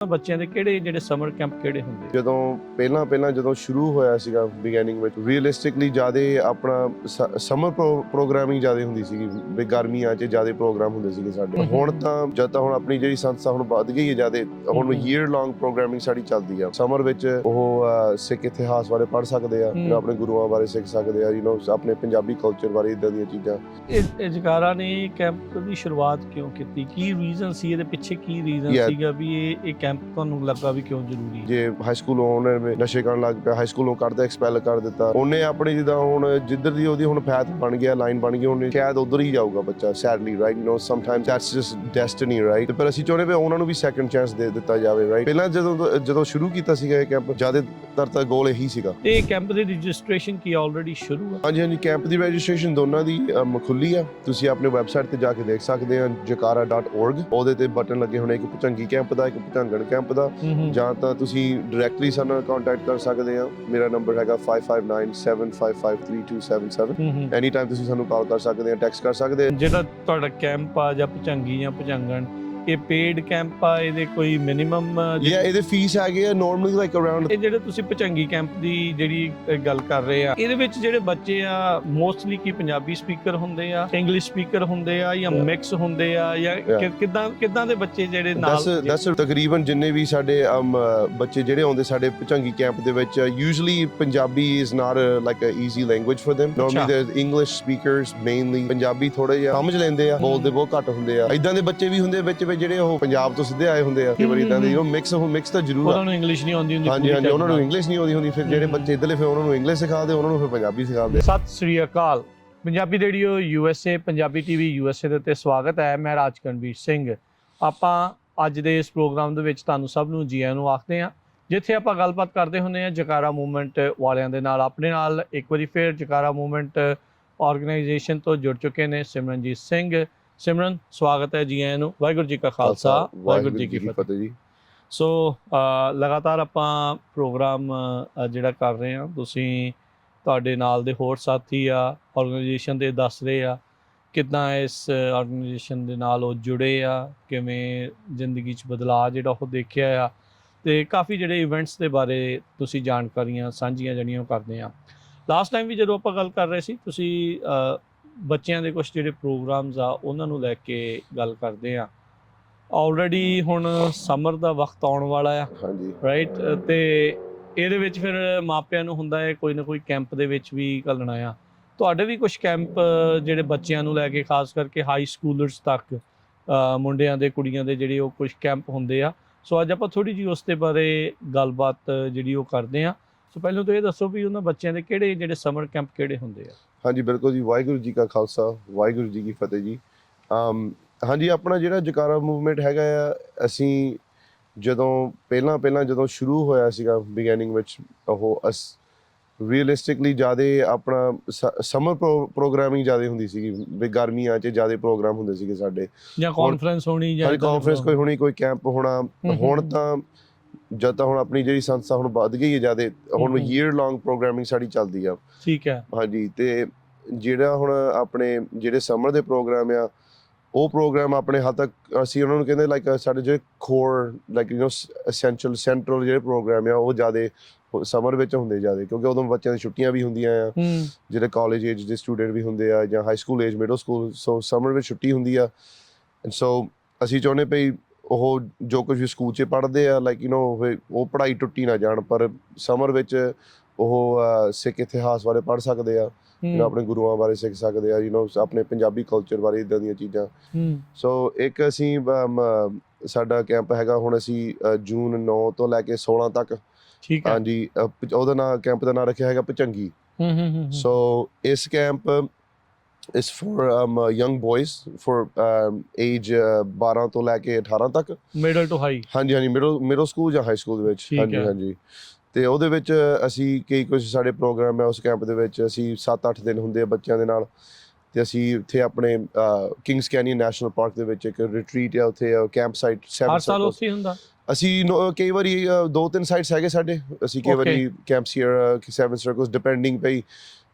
ਬੱਚਿਆਂ ਦੇ ਕਿਹੜੇ ਜਿਹੜੇ ਸਮਰ ਕੈਂਪ ਕਿਹੜੇ ਹੁੰਦੇ? ਜਦੋਂ ਪਹਿਲਾਂ ਜਦੋਂ ਸ਼ੁਰੂ ਹੋਇਆ ਸੀਗਾ ਬਿਗਿਨਿੰਗ ਵਿੱਚ ਰੀਅਲਿਸਟਿਕਲੀ ਜ਼ਿਆਦਾ ਆਪਣਾ ਸਮਰ ਪ੍ਰੋਗਰਾਮਿੰਗ ਜ਼ਿਆਦਾ ਹੁੰਦੀ ਸੀਗੀ ਵੀ ਗਰਮੀਆਂ 'ਚ ਜ਼ਿਆਦਾ ਪ੍ਰੋਗਰਾਮ ਹੁੰਦੇ ਸੀਗੇ ਸਾਡੇ। ਹੁਣ ਤਾਂ ਜਦ ਤਾਂ ਹੁਣ ਆਪਣੀ ਜਿਹੜੀ ਸੰਸਥਾ ਹੁਣ ਵੱਧ ਗਈ ਹੈ ਜ਼ਿਆਦਾ, ਹੁਣ ਈਅਰ ਲੌਂਗ ਪ੍ਰੋਗਰਾਮਿੰਗ ਸਾਡੀ ਚੱਲਦੀ ਆ। ਸਮਰ ਵਿੱਚ ਉਹ ਸਿੱਖ ਇਤਿਹਾਸ ਬਾਰੇ ਪੜ੍ਹ ਸਕਦੇ ਆ, ਆਪਣੇ ਗੁਰੂਆਂ ਬਾਰੇ ਸਿੱਖ ਸਕਦੇ ਆ, ਆਪਣੇ ਪੰਜਾਬੀ ਕਲਚਰ ਬਾਰੇ, ਇਦਾਂ ਦੀਆਂ ਚੀਜ਼ਾਂ। ਇਹ ਜਕਾਰਾ ਨੇ ਕੈਂਪ ਦੀ ਸ਼ੁਰੂਆਤ ਕਿਉਂ ਕੀਤੀ? ਕੀ ਰੀਜ਼ਨ ਸੀ ਇਹਦੇ ਪਿੱਛੇ? ਕੀ ਰੀਜ਼ਨ ਸੀਗਾ ਵੀ ਇਹ ਕੈਂਪ ਤੁਹਾਨੂੰ ਲੱਗਾ ਵੀ ਕਿਉਂ ਜ਼ਰੂਰੀ? ਜੇ ਹਾਈ ਸਕੂਲੋਂ ਉਹਨੇ ਨਸ਼ੇ ਕਰਨ ਲੱਗ ਪਿਆ, ਹਾਈ ਸਕੂਲੋਂ ਕੱਢਦਾ, ਐਕਸਪੈਲ ਕਰ ਦਿੱਤਾ ਉਹਨੇ ਆਪਣੀ, ਜਿੱਦਾਂ ਹੁਣ ਜਿੱਧਰ ਦੀ ਉਹਦੀ ਹੁਣ ਫੈਥ ਬਣ ਗਿਆ, ਲਾਈਨ ਬਣ ਗਈ, ਉਹਨੇ ਸ਼ਾਇਦ ਉਧਰ ਹੀ ਜਾਊਗਾ ਬੱਚਾ, sadly right. Sometimes that's just destiny right. ਪਰ ਅਸੀਂ ਚਾਹੁੰਦੇ ਵੀ ਉਹਨਾਂ ਨੂੰ ਵੀ ਸੈਕੰਡ ਚਾਂਸ ਦੇ ਦਿੱਤਾ ਜਾਵੇ ਰਾਈਟ। ਪਹਿਲਾਂ ਜਦੋਂ ਸ਼ੁਰੂ ਕੀਤਾ ਸੀਗਾ ਇਹ ਕੈਂਪ, ਜ਼ਿਆਦਾਤਰ ਤਾਂ ਗੋਲ ਇਹੀ ਸੀਗਾ। ਇਹ ਕੈਂਪ ਦੀ ਰਜਿਸਟ੍ਰੇਸ਼ਨ ਕੀ ਆਲਰੇਡੀ ਸ਼ੁਰੂ ਆ? ਹਾਂਜੀ, ਕੈਂਪ ਦੀ ਰਜਿਸਟ੍ਰੇਸ਼ਨ ਦੋਨਾਂ ਦੀ ਖੁੱਲੀ ਆ। ਤੁਸੀਂ ਆਪਣੇ ਵੈਬਸਾਈਟ ਤੇ ਜਾ ਕੇ ਦੇਖ ਸਕਦੇ ਆ, jakara.org। ਉਹਦੇ ਤੇ ਬਟਨ ਲੱਗੇ ਹੋਣੇ, ਇੱਕ ਭੁਚੰਗੀ ਕੈਂਪ ਦਾ, ਇੱਕ ਭੁਚੰਗਣ ਕੈਂਪ ਦਾ। ਜਾਂ ਤਾਂ ਤੁਸੀਂ ਡਾਇਰੈਕਟਲੀ ਸਾਡੇ ਨਾਲ ਕੰਟੈਕਟ ਕਰ ਸਕਦੇ ਆ। ਮੇਰਾ ਨੰਬਰ ਹੈਗਾ 5597553277। ਐਨੀ ਟਾਈਮ ਤੁਸੀਂ ਸਾਨੂੰ ਕਾਲ ਕਰ ਸਕਦੇ ਆ, ਟੈਕਸਟ ਕਰ ਸਕਦੇ ਆ। ਜਿਹੜਾ ਤੁਹਾਡਾ ਕੈਂਪ ਆ ਜਾਂ ਭੁਚੰਗੀ ਜਾਂ ਭੁਚੰਗਣ, ਇਹ ਪੇਡ ਕੈਂਪ ਆ? ਇਹਦੇ ਕੋਈ ਮਿਨੀਮਮ? ਇਹਦੇ ਫੀਸ ਹੈਗੇ ਆ ਨਾਰਮਲੀ ਲਾਈਕ ਅਰਾਊਂਡ। ਇਹ ਜਿਹੜੇ ਤੁਸੀਂ ਭੁਚੰਗੀ ਕੈਂਪ ਦੀ ਜਿਹੜੀ ਗੱਲ ਕਰ ਰਹੇ ਆ, ਇਹਦੇ ਵਿੱਚ ਜਿਹੜੇ ਬੱਚੇ ਆ ਮੋਸਟਲੀ ਕੀ ਪੰਜਾਬੀ ਸਪੀਕਰ ਹੁੰਦੇ ਆ, ਇੰਗਲਿਸ਼ ਸਪੀਕਰ ਹੁੰਦੇ ਆ, ਜਾਂ ਮਿਕਸ ਹੁੰਦੇ ਆ, ਜਾਂ ਕਿੱਦਾਂ ਦੇ ਬੱਚੇ ਜਿਹੜੇ ਨਾਲ? ਦੱਸ ਤਕਰੀਬਨ ਜਿੰਨੇ ਵੀ ਸਾਡੇ ਬੱਚੇ ਜਿਹੜੇ ਆਉਂਦੇ ਸਾਡੇ ਭੁਚੰਗੀ ਕੈਂਪ ਦੇ ਵਿੱਚ, usually Punjabi is not like a easy language for them। Normally they're English speakers mainly. Punjabi ਥੋੜਾ ਜਿਹਾ ਸਮਝ ਲੈਂਦੇ ਆ, ਬੋਲਦੇ ਬਹੁਤ ਘੱਟ ਹੁੰਦੇ ਆ। ਇਦਾਂ ਦੇ ਬੱਚੇ ਵੀ ਹੁੰਦੇ ਵਿੱਚ ਜਿਹੜੇ ਉਹ ਪੰਜਾਬ ਤੋਂ ਸਿੱਧੇ ਆਏ ਹੁੰਦੇ ਆ। ਕਈ ਵਾਰੀ ਇਦਾਂ ਦੇ ਮਿਕਸ ਤਾਂ ਜ਼ਰੂਰ ਆ। ਉਹਨਾਂ ਨੂੰ ਇੰਗਲਿਸ਼ ਨਹੀਂ ਆਉਂਦੀ ਹੁੰਦੀ। ਹਾਂਜੀ, ਉਹਨਾਂ ਨੂੰ ਇੰਗਲਿਸ਼ ਨਹੀਂ ਆਉਂਦੀ ਹੁੰਦੀ। ਫਿਰ ਜਿਹੜੇ ਬੱਚੇ ਇੱਧਰਲੇ ਫਿਰ ਉਹਨਾਂ ਨੂੰ ਇੰਗਲਿਸ਼ ਸਿਖਾਉਂਦੇ, ਉਹਨਾਂ ਨੂੰ ਫਿਰ ਪੰਜਾਬੀ ਸਿਖਾਉਂਦੇ। ਸਤਿ ਸ੍ਰੀ ਅਕਾਲ। Punjabi radio USA, Punjabi TV USA ਦੇ ਉੱਤੇ ਸਵਾਗਤ ਹੈ। ਮੈਂ ਰਾਜਕਨਵੀਰ ਸਿੰਘ। ਆਪਾਂ ਅੱਜ ਦੇ ਇਸ ਪ੍ਰੋਗਰਾਮ ਦੇ ਵਿੱਚ ਤੁਹਾਨੂੰ ਸਭ ਨੂੰ ਜੀ ਆਇਆਂ ਨੂੰ ਆਖਦੇ ਹਾਂ, ਜਿੱਥੇ ਆਪਾਂ ਗੱਲਬਾਤ ਕਰਦੇ ਹੁੰਦੇ ਹਾਂ ਜਕਾਰਾ ਮੂਵਮੈਂਟ ਵਾਲਿਆਂ ਦੇ ਨਾਲ। ਆਪਣੇ ਨਾਲ ਇੱਕ ਵਾਰੀ ਫਿਰ ਜਕਾਰਾ ਮੂਵਮੈਂਟ ਆਰਗੇਨਾਈਜੇਸ਼ਨ ਤੋਂ ਜੁੜ ਚੁੱਕੇ ਨੇ ਸਿਮਰਨਜੀਤ ਸਿੰਘ। ਸਿਮਰਨ, ਸਵਾਗਤ ਹੈ, ਜੀ ਆਇਆਂ ਨੂੰ। ਵਾਹਿਗੁਰੂ ਜੀ ਕਾ ਖਾਲਸਾ, ਵਾਹਿਗੁਰੂ ਜੀ ਕੀ ਫਤਿਹ ਜੀ। ਸੋ ਲਗਾਤਾਰ ਆਪਾਂ ਪ੍ਰੋਗਰਾਮ ਜਿਹੜਾ ਕਰ ਰਹੇ ਹਾਂ, ਤੁਸੀਂ ਤੁਹਾਡੇ ਨਾਲ ਦੇ ਹੋਰ ਸਾਥੀ ਆ ਆਰਗੇਨਾਈਜੇਸ਼ਨ ਦੇ ਦੱਸ ਰਹੇ ਆ ਕਿੱਦਾਂ ਇਸ ਆਰਗੇਨਾਈਜੇਸ਼ਨ ਦੇ ਨਾਲ ਉਹ ਜੁੜੇ ਆ, ਕਿਵੇਂ ਜ਼ਿੰਦਗੀ 'ਚ ਬਦਲਾਅ ਜਿਹੜਾ ਉਹ ਦੇਖਿਆ ਆ, ਅਤੇ ਕਾਫੀ ਜਿਹੜੇ ਇਵੈਂਟਸ ਦੇ ਬਾਰੇ ਤੁਸੀਂ ਜਾਣਕਾਰੀਆਂ ਸਾਂਝੀਆਂ ਜਿਹੜੀਆਂ ਉਹ ਕਰਦੇ ਆ। ਲਾਸਟ ਟਾਈਮ ਵੀ ਜਦੋਂ ਆਪਾਂ ਗੱਲ ਕਰ ਰਹੇ ਸੀ, ਤੁਸੀਂ ਬੱਚਿਆਂ ਦੇ ਕੁਛ ਜਿਹੜੇ ਪ੍ਰੋਗਰਾਮਸ ਆ ਉਹਨਾਂ ਨੂੰ ਲੈ ਕੇ ਗੱਲ ਕਰਦੇ ਆ। ਆਲਰੇਡੀ ਹੁਣ ਸਮਰ ਦਾ ਵਕਤ ਆਉਣ ਵਾਲਾ ਆ, ਰਾਈਟ, ਅਤੇ ਇਹਦੇ ਵਿੱਚ ਫਿਰ ਮਾਪਿਆਂ ਨੂੰ ਹੁੰਦਾ ਹੈ ਕੋਈ ਨਾ ਕੋਈ ਕੈਂਪ ਦੇ ਵਿੱਚ ਵੀ ਘੱਲਣਾ ਆ। ਤੁਹਾਡੇ ਵੀ ਕੁਛ ਕੈਂਪ ਜਿਹੜੇ ਬੱਚਿਆਂ ਨੂੰ ਲੈ ਕੇ, ਖਾਸ ਕਰਕੇ ਹਾਈ ਸਕੂਲਰਸ ਤੱਕ, ਮੁੰਡਿਆਂ ਦੇ ਕੁੜੀਆਂ ਦੇ ਜਿਹੜੇ ਉਹ ਕੁਛ ਕੈਂਪ ਹੁੰਦੇ ਆ। ਸੋ ਅੱਜ ਆਪਾਂ ਥੋੜ੍ਹੀ ਜਿਹੀ ਉਸ ਦੇ ਬਾਰੇ ਗੱਲਬਾਤ ਜਿਹੜੀ ਉਹ ਕਰਦੇ ਹਾਂ। ਸੋ ਪਹਿਲਾਂ ਤਾਂ ਇਹ ਦੱਸੋ ਵੀ ਉਹਨਾਂ ਬੱਚਿਆਂ ਦੇ ਕਿਹੜੇ ਜਿਹੜੇ ਸਮਰ ਕੈਂਪ ਕਿਹੜੇ ਹੁੰਦੇ ਆ? ਹਾਂਜੀ, ਬਿਲਕੁਲ ਜੀ। ਵਾਹਿਗੁਰੂ ਜੀ ਕਾ ਖਾਲਸਾ, ਵਾਹਿਗੁਰੂ ਜੀ ਕੀ ਫਤਿਹ ਜੀ। ਹਾਂਜੀ, ਆਪਣਾ ਜਿਹੜਾ ਜਕਾਰਾ ਮੂਵਮੈਂਟ ਹੈਗਾ ਆ, ਅਸੀਂ ਜਦੋਂ ਸ਼ੁਰੂ ਹੋਇਆ ਸੀਗਾ ਬਿਗਿਨਿੰਗ ਵਿੱਚ, ਉਹ ਰੀਅਲਿਸਟਿਕਲੀ ਜ਼ਿਆਦਾ ਆਪਣਾ ਸਮਰ ਪ੍ਰੋਗਰਾਮਿੰਗ ਜ਼ਿਆਦਾ ਹੁੰਦੀ ਸੀਗੀ ਵੀ ਗਰਮੀਆਂ 'ਚ ਜ਼ਿਆਦਾ ਪ੍ਰੋਗਰਾਮ ਹੁੰਦੇ ਸੀਗੇ ਸਾਡੇ। ਜਾਂ ਕਾਨਫਰੰਸ ਹੋਣੀ, ਜਾਂ ਕਾਨਫਰੰਸ ਕੋਈ ਹੋਣੀ, ਕੋਈ ਕੈਂਪ ਹੋਣਾ। ਹੁਣ ਤਾਂ ਜਦ ਤਾਂ ਹੁਣ ਆਪਣੀ ਜਿਹੜੀ ਸੰਸਥਾ ਹੁਣ ਵੱਧ ਗਈ ਹੈ ਜ਼ਿਆਦਾ, ਹੁਣ ਈਅਰ ਲੌਂਗ ਪ੍ਰੋਗਰਾਮਿੰਗ ਸਾਡੀ ਚੱਲਦੀ ਆ। ਠੀਕ ਹੈ। ਹਾਂਜੀ, ਤੇ ਜਿਹੜਾ ਹੁਣ ਆਪਣੇ ਜਿਹੜੇ ਸਮਰ ਦੇ ਪ੍ਰੋਗਰਾਮ ਆ, ਉਹ ਪ੍ਰੋਗਰਾਮ ਆਪਣੇ ਹੱਦ ਤੱਕ ਅਸੀਂ ਉਹਨਾਂ ਨੂੰ ਕਹਿੰਦੇ ਲਾਈਕ ਸਾਡੇ ਜਿਹੜੇ ਕੋਰ ਲਾਈਕ ਐਸੈਂਸ਼ੀਅਲ ਸੈਂਟਰਲ ਜਿਹੜੇ ਪ੍ਰੋਗਰਾਮ ਆ, ਉਹ ਜ਼ਿਆਦਾ ਸਮਰ ਵਿੱਚ ਹੁੰਦੇ ਜ਼ਿਆਦਾ, ਕਿਉਂਕਿ ਉਦੋਂ ਬੱਚਿਆਂ ਦੀ ਛੁੱਟੀਆਂ ਵੀ ਹੁੰਦੀਆਂ ਆ, ਜਿਹੜੇ ਕਾਲਜ ਏਜ ਦੇ ਸਟੂਡੈਂਟ ਵੀ ਹੁੰਦੇ ਆ, ਜਾਂ high school age, middle school. So summer ਵਿੱਚ ਛੁੱਟੀ ਹੁੰਦੀ ਆ। ਸੋ ਅਸੀਂ ਚਾਹੁੰਦੇ ਪਈ ਉਹ ਜੋ ਕੁਝ ਵੀ ਸਕੂਲ 'ਚ ਪੜ੍ਹਦੇ ਆ, ਲਾਈਕ ਉਹ ਪੜ੍ਹਾਈ ਟੁੱਟੀ ਨਾ ਜਾਣ, ਪਰ ਸਮਰ ਵਿੱਚ ਉਹ ਸਿੱਖ ਇਤਿਹਾਸ ਬਾਰੇ ਪੜ੍ਹ ਸਕਦੇ ਆ, ਆਪਣੇ ਗੁਰੂਆਂ ਬਾਰੇ ਸਿੱਖ ਸਕਦੇ ਆ, ਆਪਣੇ ਪੰਜਾਬੀ ਕਲਚਰ ਬਾਰੇ, ਇੱਦਾਂ ਦੀਆਂ ਚੀਜ਼ਾਂ। ਸੋ ਇੱਕ ਅਸੀਂ ਸਾਡਾ ਕੈਂਪ ਹੈਗਾ ਹੁਣ, ਅਸੀਂ ਜੂਨ 9 ਤੋਂ ਲੈ ਕੇ 16 ਤੱਕ। ਠੀਕ ਹੈ। ਹਾਂਜੀ, ਉਹਦਾ ਨਾਂ, ਕੈਂਪ ਦਾ ਨਾਂ ਰੱਖਿਆ ਹੈਗਾ ਭੁਚੰਗੀ। ਸੋ ਇਸ ਕੈਂਪ ਇਸ ਫॉर ਯੰਗ ਬॉयਜ਼ ਫॉर ਏਜ 12 ਤੋਂ ਲੈ ਕੇ 18 ਤੱਕ, ਮਿਡਲ ਟੂ ਹਾਈ। ਹਾਂਜੀ, ਮਿਡਲ ਸਕੂਲ ਜਾਂ ਹਾਈ ਸਕੂਲ ਦੇ ਵਿੱਚ। ਹਾਂਜੀ। ਤੇ ਉਹਦੇ ਵਿੱਚ ਅਸੀਂ ਕੁਝ ਸਾਡੇ ਪ੍ਰੋਗਰਾਮ ਹੈ ਉਸ ਕੈਂਪ ਦੇ ਵਿੱਚ। ਅਸੀਂ 7-8 ਦਿਨ ਹੁੰਦੇ ਆ ਬੱਚਿਆਂ ਦੇ ਨਾਲ, ਤੇ ਅਸੀਂ ਉੱਥੇ ਆਪਣੇ ਕਿੰਗਸ ਕੈਨੀਅਨ ਨੈਸ਼ਨਲ ਪਾਰਕ ਦੇ ਵਿੱਚ ਇੱਕ ਰਿਟਰੀਟ ਆ, ਉੱਥੇ ਕੈਂਪ ਸਾਈਟ 7 ਸਾਲ ਉੱਥੇ ਹੁੰਦਾ। ਅਸੀਂ ਕਈ ਵਾਰੀ 2-3 ਸਾਈਟਸ ਹੈਗੇ ਸਾਡੇ। ਅਸੀਂ ਕਈ ਵਾਰੀ ਕੈਂਪਸ ਹੀਅਰ 7 ਸਰਕਲਸ, ਡਿਪੈਂਡਿੰਗ ਪਈ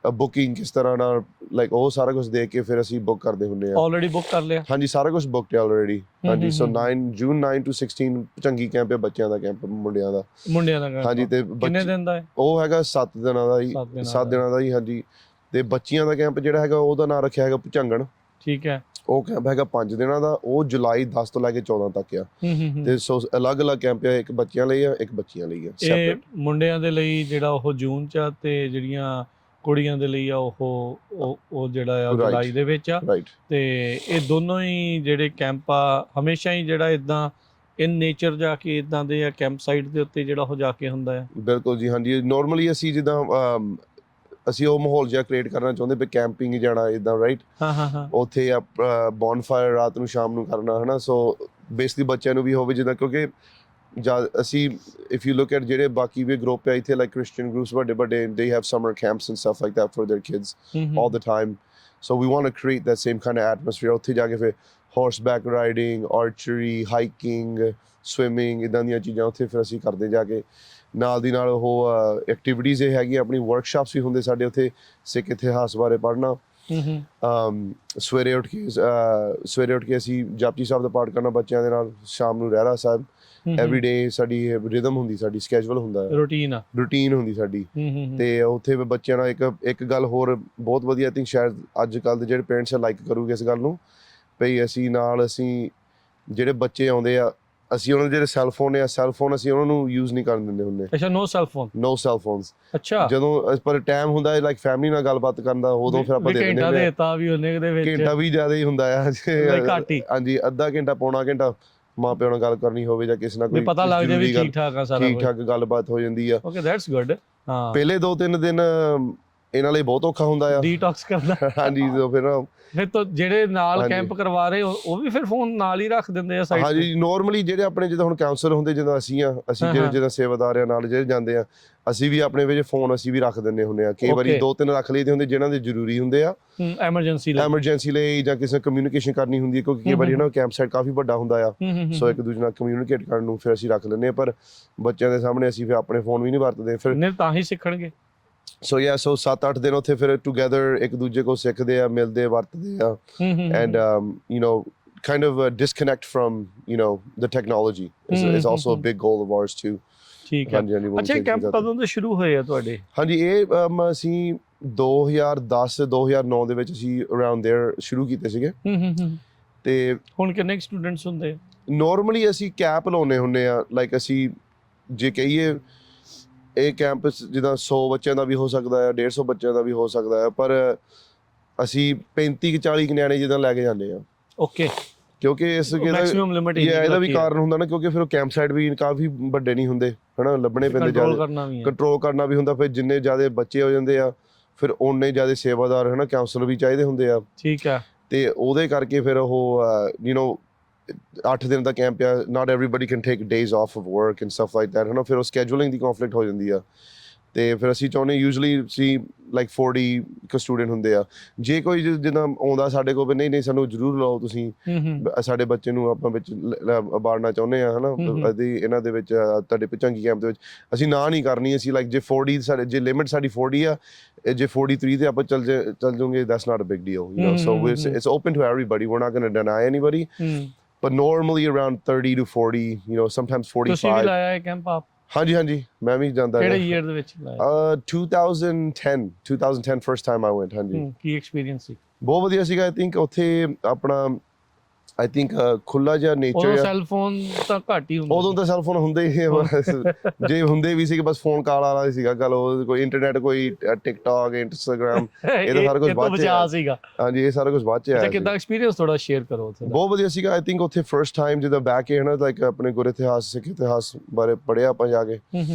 ਬੁਕਿੰਗ ਕਿਸ ਤਰ੍ਹਾਂ ਨਾਲ ਲਾਈਕ ਉਹ ਸਾਰਾ ਕੁਝ ਦੇਖ ਕੇ ਫਿਰ ਅਸੀਂ ਬੁੱਕ ਕਰਦੇ ਹੁੰਦੇ ਆ। ਆਲਰੇਡੀ ਬੁੱਕ ਕਰ ਲਿਆ? ਹਾਂਜੀ ਸਾਰਾ ਕੁਝ ਬੁੱਕਡ ਹੈ ਆਲਰੇਡੀ। ਹਾਂਜੀ ਸੋ ਜੂਨ 9 to 16 ਚੰਗੀ ਕੈਂਪ ਹੈ, ਬੱਚਿਆਂ ਦਾ ਕੈਂਪ, ਮੁੰਡਿਆਂ ਦਾ। ਹਾਂਜੀ ਤੇ ਕਿੰਨੇ ਦਿਨ ਦਾ ਹੈ? ਉਹ ਹੈਗਾ 7 ਦਿਨਾਂ ਦਾ ਹੀ, 7 ਦਿਨਾਂ ਦਾ ਹੀ। ਹਾਂਜੀ ਤੇ ਬੱਚਿਆਂ ਦਾ ਕੈਂਪ ਜਿਹੜਾ ਹੈਗਾ ਉਹਦਾ ਨਾਮ ਰੱਖਿਆ ਹੈਗਾ ਭੁਚੰਗਣ। ਠੀਕ ਹੈ। ਉਹ ਕੈਂਪ ਹੈਗਾ 5 ਦਿਨਾਂ ਦਾ, ਉਹ ਜੁਲਾਈ 10 ਤੋਂ ਲੈ ਕੇ 14 ਤੱਕ ਆ। ਤੇ ਸੋ ਅਲੱਗ-ਅਲੱਗ ਕੈਂਪ ਆ, ਇੱਕ ਬੱਚਿਆਂ ਲਈ ਆ, ਇੱਕ ਬੱਚੀਆਂ ਲਈ ਆ। ਇਹ ਮੁੰਡਿਆਂ ਦੇ ਲਈ ਜਿਹੜਾ ਉਹ ਜੂਨ ਚ ਆ, ਤੇ ਜਿਹੜੀਆਂ ਕੁੜੀਆਂ ਦੇ ਲਈ ਆ ਉਹ ਜਿਹੜਾ ਆ ਜੁਲਾਈ ਦੇ ਵਿੱਚ ਆ। ਤੇ ਇਹ ਦੋਨੋਂ ਹੀ ਜਿਹੜੇ ਕੈਂਪ ਆ ਹਮੇਸ਼ਾ ਹੀ ਜਿਹੜਾ ਇਦਾਂ ਇਨ ਨੇਚਰ ਜਾ ਕੇ ਇਦਾਂ ਦੇ ਆ ਕੈਂਪ ਸਾਈਟ ਦੇ ਉੱਤੇ ਜਿਹੜਾ ਉਹ ਜਾ ਕੇ ਹੁੰਦਾ ਆ? ਬਿਲਕੁਲ ਜੀ, ਹਾਂਜੀ। ਨਾਰਮਲੀ ਅਸੀਂ ਜਿੱਦਾਂ ਅਸੀਂ ਉਹ ਮਾਹੌਲ ਜਿਹਾ ਕ੍ਰੀਏਟ ਕਰਨਾ ਚਾਹੁੰਦੇ ਵੀ ਕੈਂਪਿੰਗ ਜਾਣਾ ਇਦਾਂ, ਰਾਈਟ। ਉੱਥੇ ਬੌਨਫਾਇਰ ਰਾਤ ਨੂੰ ਸ਼ਾਮ ਨੂੰ ਕਰਨਾ, ਹਨਾ। ਸੋ ਬੇਸਿਕਲੀ ਬੱਚਿਆਂ ਨੂੰ ਵੀ ਹੋਵੇ ਜਿੱਦਾਂ, ਕਿਉਂਕਿ ਅਸੀਂ ਇਫ ਯੂ ਲੁੱਕ ਐਟ ਜਿਹੜੇ ਬਾਕੀ ਵੀ ਗਰੁੱਪ ਆ ਇੱਥੇ ਲਾਈਕ ਕ੍ਰਿਸਚੀਅਨ ਗਰੁੱਪਸ ਵੱਡੇ they have summer camps and stuff like that for their kids all the time. So we want to create that same kind of atmosphere. ਉੱਥੇ ਜਾ ਕੇ ਫਿਰ horseback riding, archery, hiking, swimming, ਇੱਦਾਂ ਦੀਆਂ ਚੀਜ਼ਾਂ ਉੱਥੇ ਫਿਰ ਅਸੀਂ ਕਰਦੇ ਜਾ ਕੇ। ਨਾਲ ਦੀ ਨਾਲ ਉਹ ਐਕਟੀਵਿਟੀਜ਼ ਇਹ ਹੈਗੀਆਂ, ਆਪਣੀ ਵਰਕਸ਼ਾਪਸ ਵੀ ਹੁੰਦੇ ਸਾਡੇ ਉੱਥੇ, ਸਿੱਖ ਇਤਿਹਾਸ ਬਾਰੇ ਪੜ੍ਹਨਾ। ਸਵੇਰੇ ਉੱਠ ਕੇ ਅਸੀਂ ਜਪਜੀ ਸਾਹਿਬ ਦਾ ਪਾਠ ਕਰਨਾ ਬੱਚਿਆਂ ਦੇ ਨਾਲ, ਸ਼ਾਮ ਨੂੰ ਰਹਿਰਾਸ ਸਾਹਿਬ। ਐਵਰੀ ਡੇ ਸਾਡੀ ਰਿਦਮ ਹੁੰਦੀ, ਸਾਡੀ ਸਕੈਜੂਅਲ ਹੁੰਦਾ, ਰੂਟੀਨ ਹੁੰਦੀ ਸਾਡੀ। ਤੇ ਉੱਥੇ ਬੱਚਿਆਂ ਨਾਲ ਇੱਕ ਗੱਲ ਹੋਰ ਬਹੁਤ ਵਧੀਆ, ਆਈ ਥਿੰਕ ਸ਼ਾਇਦ ਅੱਜ ਕੱਲ੍ਹ ਦੇ ਜਿਹੜੇ ਪੇਰੈਂਟਸ ਆ ਲਾਈਕ ਕਰੂਗੇ ਇਸ ਗੱਲ ਨੂੰ, ਭਈ ਅਸੀਂ ਜਿਹੜੇ ਬੱਚੇ ਆਉਂਦੇ ਆ, ਅਸੀਂ ਉਹਨਾਂ ਦੇ ਜਿਹੜੇ ਸੈੱਲਫੋਨ ਅਸੀਂ ਉਹਨਾਂ ਨੂੰ ਯੂਜ਼ ਨਹੀਂ ਕਰਨ ਦਿੰਦੇ ਹੁੰਦੇ। ਅੱਛਾ, ਨੋ ਸੈੱਲ ਫੋਨਸ। ਅੱਛਾ, ਜਦੋਂ ਪਰ ਟਾਈਮ ਹੁੰਦਾ ਹੈ ਲਾਈਕ ਫੈਮਿਲੀ ਨਾਲ ਗੱਲਬਾਤ ਕਰਨ ਦਾ, ਉਦੋਂ ਫਿਰ ਆਪਾਂ ਦੇ ਦਿੰਦੇ ਹਾਂ। ਘੰਟਾ ਵੀ ਜ਼ਿਆਦਾ ਹੀ ਹੁੰਦਾ ਆ। ਹਾਂਜੀ, ਅੱਧਾ ਘੰਟਾ, ਪੌਣਾ ਘੰਟਾ ਮਾਂ ਪਿਓ ਨਾਲ ਗੱਲ ਕਰਨੀ ਹੋਵੇ ਜਾਂ ਕਿਸੇ ਨਾਲ ਕੋਈ ਪਤਾ ਲੱਗ ਜਾਵੇ ਠੀਕ ਠਾਕ ਗੱਲਬਾਤ ਹੋ ਜਾਂਦੀ ਆ। Okay, that's good. ਹਾਂ, ਪਹਿਲੇ 2-3 ਦਿਨ ਇਹਨਾਂ ਲਈ ਬਹੁਤ ਔਖਾ ਹੁੰਦਾ ਆ ਡੀਟੌਕਸ ਕਰਨਾ। ਹਾਂਜੀ, ਫਿਰ ਤਾਂ ਜਿਹੜੇ ਨਾਲ ਕੈਂਪ ਕਰਵਾ ਰਹੇ ਉਹ ਵੀ ਫਿਰ ਫੋਨ ਨਾਲ ਹੀ ਰੱਖ ਦਿੰਦੇ ਆ ਸਾਈਡ ਤੇ? ਹਾਂਜੀ, ਨਾਰਮਲੀ ਜਿਹੜੇ ਆਪਣੇ ਜਿੱਦਾਂ ਹੁਣ ਕਾਉਂਸਲਰ ਹੁੰਦੇ, ਜਿੱਦਾਂ ਅਸੀਂ ਜਿਹੜੇ ਜਿੱਦਾਂ ਸੇਵਾਦਾਰ ਆ ਨਾਲ ਜਿਹੜੇ ਜਾਂਦੇ ਆ, ਅਸੀਂ ਵੀ ਆਪਣੇ ਵਿੱਚ ਫੋਨ ਅਸੀਂ ਵੀ ਰੱਖ ਦਿੰਦੇ ਹੁੰਦੇ ਆ। ਕਈ ਵਾਰੀ 2-3 ਰੱਖ ਲਈਦੇ ਹੁੰਦੇ ਜਿਹਨਾਂ ਦੇ ਜ਼ਰੂਰੀ ਹੁੰਦੇ ਆ, ਐਮਰਜੈਂਸੀ ਲਈ, ਜਾਂ ਕਿਸੇ ਕਮਿਊਨੀਕੇਸ਼ਨ ਕਰਨੀ ਹੁੰਦੀ ਹੈ, ਕਿਉਂਕਿ ਕਈ ਵਾਰੀ ਨਾ ਕੈਂਪ ਸਾਈਟ ਕਾਫੀ ਵੱਡਾ ਹੁੰਦਾ ਆ। ਸੋ ਇੱਕ ਦੂਜੇ ਨਾਲ ਕਮਿਊਨੀਕੇਟ ਕਰਨ ਨੂੰ ਫਿਰ ਅਸੀਂ ਰੱਖ ਲੈਂਦੇ ਹਾਂ, ਪਰ ਬੱਚਿਆਂ ਦੇ ਸਾਹਮਣੇ ਅਸੀਂ ਫਿਰ ਆਪਣੇ ਫੋਨ ਵੀ ਨਹੀਂ ਵਰਤਦੇ ਫਿਰ, ਤਾਂ ਹੀ ਸਿੱਖਣਗੇ। ਸੋ 7-8 ਦਿਨ ਉੱਥੇ ਫਿਰ ਟੂਗੇਦਰ ਇੱਕ ਦੂਜੇ ਕੋਲ ਸਿੱਖਦੇ ਆ, ਮਿਲਦੇ, ਵਰਤਦੇ ਆ, and kind of disconnect from the technology is also a big goal of ours too. ਠੀਕ ਹੈ। ਅੱਛਾ, ਕੈਂਪ ਕਦੋਂ ਤੋਂ ਸ਼ੁਰੂ ਹੋਏ ਆ ਤੁਹਾਡੇ? ਹਾਂਜੀ, ਇਹ ਅਸੀਂ 2010-2009 ਦੇ ਵਿੱਚ ਅਸੀਂ ਅਰਾਊਂਡ देयर ਸ਼ੁਰੂ ਕੀਤੇ ਸੀਗੇ। ਤੇ ਹੁਣ ਕਿੰਨੇ ਸਟੂਡੈਂਟਸ ਹੁੰਦੇ? ਨਾਰਮਲੀ ਅਸੀਂ ਕੈਪ ਲਾਉਨੇ ਹੁੰਨੇ ਆ, ਲਾਈਕ ਅਸੀਂ ਜੇ ਕਹੀਏ ਇਹ ਕੈਂਪ ਜਿੱਦਾਂ 100 ਬੱਚਿਆਂ ਦਾ ਵੀ ਹੋ ਸਕਦਾ ਹੈ, 150 ਬੱਚਿਆਂ ਦਾ ਵੀ ਹੋ ਸਕਦਾ ਹੈ, ਪਰ ਅਸੀਂ 35-40 ਨਿਆਣੇ ਜਿੱਦਾਂ ਲੈ ਕੇ ਜਾਂਦੇ ਆ। ਓਕੇ, ਕਿਉਂਕਿ ਇਹਦਾ ਵੀ ਕਾਰਨ ਹੁੰਦਾ ਨਾ, ਕਿਉਂਕਿ ਫਿਰ ਉਹ ਕੈਂਪ ਸਾਈਟ ਵੀ ਕਾਫੀ ਵੱਡੇ ਨਹੀਂ ਹੁੰਦੇ, ਹਨਾ, ਲੱਭਣੇ ਪੈਂਦੇ, ਕੰਟਰੋਲ ਕਰਨਾ ਵੀ ਹੁੰਦਾ। ਫਿਰ ਜਿੰਨੇ ਜ਼ਿਆਦਾ ਬੱਚੇ ਹੋ ਜਾਂਦੇ ਆ, ਫਿਰ ਓਨੇ ਜ਼ਿਆਦਾ ਸੇਵਾਦਾਰ, ਹਨਾ, ਕਾਉਂਸਲਰ ਵੀ ਚਾਹੀਦੇ ਹੁੰਦੇ ਆ। ਠੀਕ ਆ। ਤੇ ਉਹਦੇ ਕਰਕੇ ਫਿਰ ਉਹ 8 ਦਿਨ ਦਾ ਕੈਂਪ ਆ, not everybody can take days off off work and stuff like that, ਹਨਾ। ਫਿਰ ਉਹ ਸਕੈਜੂਲਿੰਗ ਦੀ ਕਨਫਲਿਕਟ ਹੋ ਜਾਂਦੀ ਆ। ਤੇ ਫਿਰ ਅਸੀਂ ਚਾਹੁੰਦੇ ਯੂਜਲੀ ਸੀ ਲਾਈਕ 40 ਸਟੂਡੈਂਟ ਹੁੰਦੇ ਆ। ਜੇ ਕੋਈ ਜਿੱਦਾਂ ਆਉਂਦਾ ਸਾਡੇ ਕੋਲ, ਨਹੀਂ ਸਾਨੂੰ ਜ਼ਰੂਰ ਲਾਓ ਤੁਸੀਂ, ਸਾਡੇ ਬੱਚੇ ਨੂੰ ਆਪਾਂ ਵਿੱਚ ਬਾੜਨਾ ਚਾਹੁੰਦੇ ਆ, ਹਨਾ, ਇਹਨਾਂ ਦੇ ਵਿੱਚ ਤੁਹਾਡੇ ਭੁਚੰਗੀ ਕੈਂਪ ਦੇ ਵਿੱਚ, ਅਸੀਂ ਨਾ ਨਹੀਂ ਕਰਨੀ। ਅਸੀਂ ਲਾਈਕ ਜੇ 40 ਜੇ ਲਿਮਿਟ ਸਾਡੀ 40 ਆ, ਜੇ 43 ਤੇ ਆਪਾਂ ਚੱਲ ਜਾਵਾਂਗੇ, that's not a big deal, so it's open to everybody, we're not going to deny anybody, but normally around 30 to 40, sometimes 45. ਤੁਸੀਂ ਵੀ ਲਾਇਆ ਹੈ ਕੈਂਪ ਆਪ? ਹਾਂਜੀ, ਮੈਂ ਵੀ ਜਾਂਦਾ। ਕਿਹੜੇ ਈਅਰ ਦੇ ਵਿੱਚ ਲਾਇਆ? 2010 ਫਰਸਟ ਟਾਈਮ ਆਈ ਵੈਂਟ। ਹਾਂਜੀ, ਕੀ ਐਕਸਪੀਰੀਅੰਸ ਸੀ? ਬਹੁਤ ਵਧੀਆ ਸੀਗਾ। ਆਈ ਥਿੰਕ ਉੱਥੇ ਆਪਣਾ ਖੁੱਲਾ ਜਿਹਾ ਨੇਚਰ ਆ। ਸੈੱਲ ਫੋਨ ਤਾਂ ਘੱਟ ਹੀ ਹੁੰਦੇ, ਉਦੋਂ ਤਾਂ ਸੈੱਲ ਫੋਨ ਹੁੰਦੇ ਹੀ, ਜੇ ਹੁੰਦੇ ਵੀ ਸੀਗੇ ਬਸ ਫੋਨ ਕਾਲ ਵਾਲਾ ਸੀਗਾ ਗੱਲ, ਉਹ ਕੋਈ ਇੰਟਰਨੈਟ, ਕੋਈ ਟਿਕਟੌਕ, ਇੰਸਟਾਗ੍ਰਾਮ, ਇਹ ਤਾਂ ਸਾਰਾ ਕੁਝ ਬਾਅਦ ਚ ਸੀਗਾ। ਹਾਂਜੀ, ਇਹ ਸਾਰਾ ਕੁਝ ਬਾਅਦ ਚ ਆਇਆ। ਕਿੱਦਾਂ ਐਕਸਪੀਰੀਅੰਸ ਥੋੜਾ ਸ਼ੇਅਰ ਕਰੋ। ਬਹੁਤ ਵਧੀਆ ਸੀਗਾ। ਆਈ ਥਿੰਕ ਉੱਥੇ ਫਰਸਟ ਟਾਈਮ ਜਿੱਦਾਂ ਬਹਿ ਕੇ, ਹਨਾ, ਲਾਈਕ ਆਪਣੇ ਗੁਰ ਇਤਿਹਾਸ, ਸਿੱਖ ਇਤਿਹਾਸ ਬਾਰੇ ਪੜ੍ਹਿਆ ਆਪਾਂ ਜਾ ਕੇ।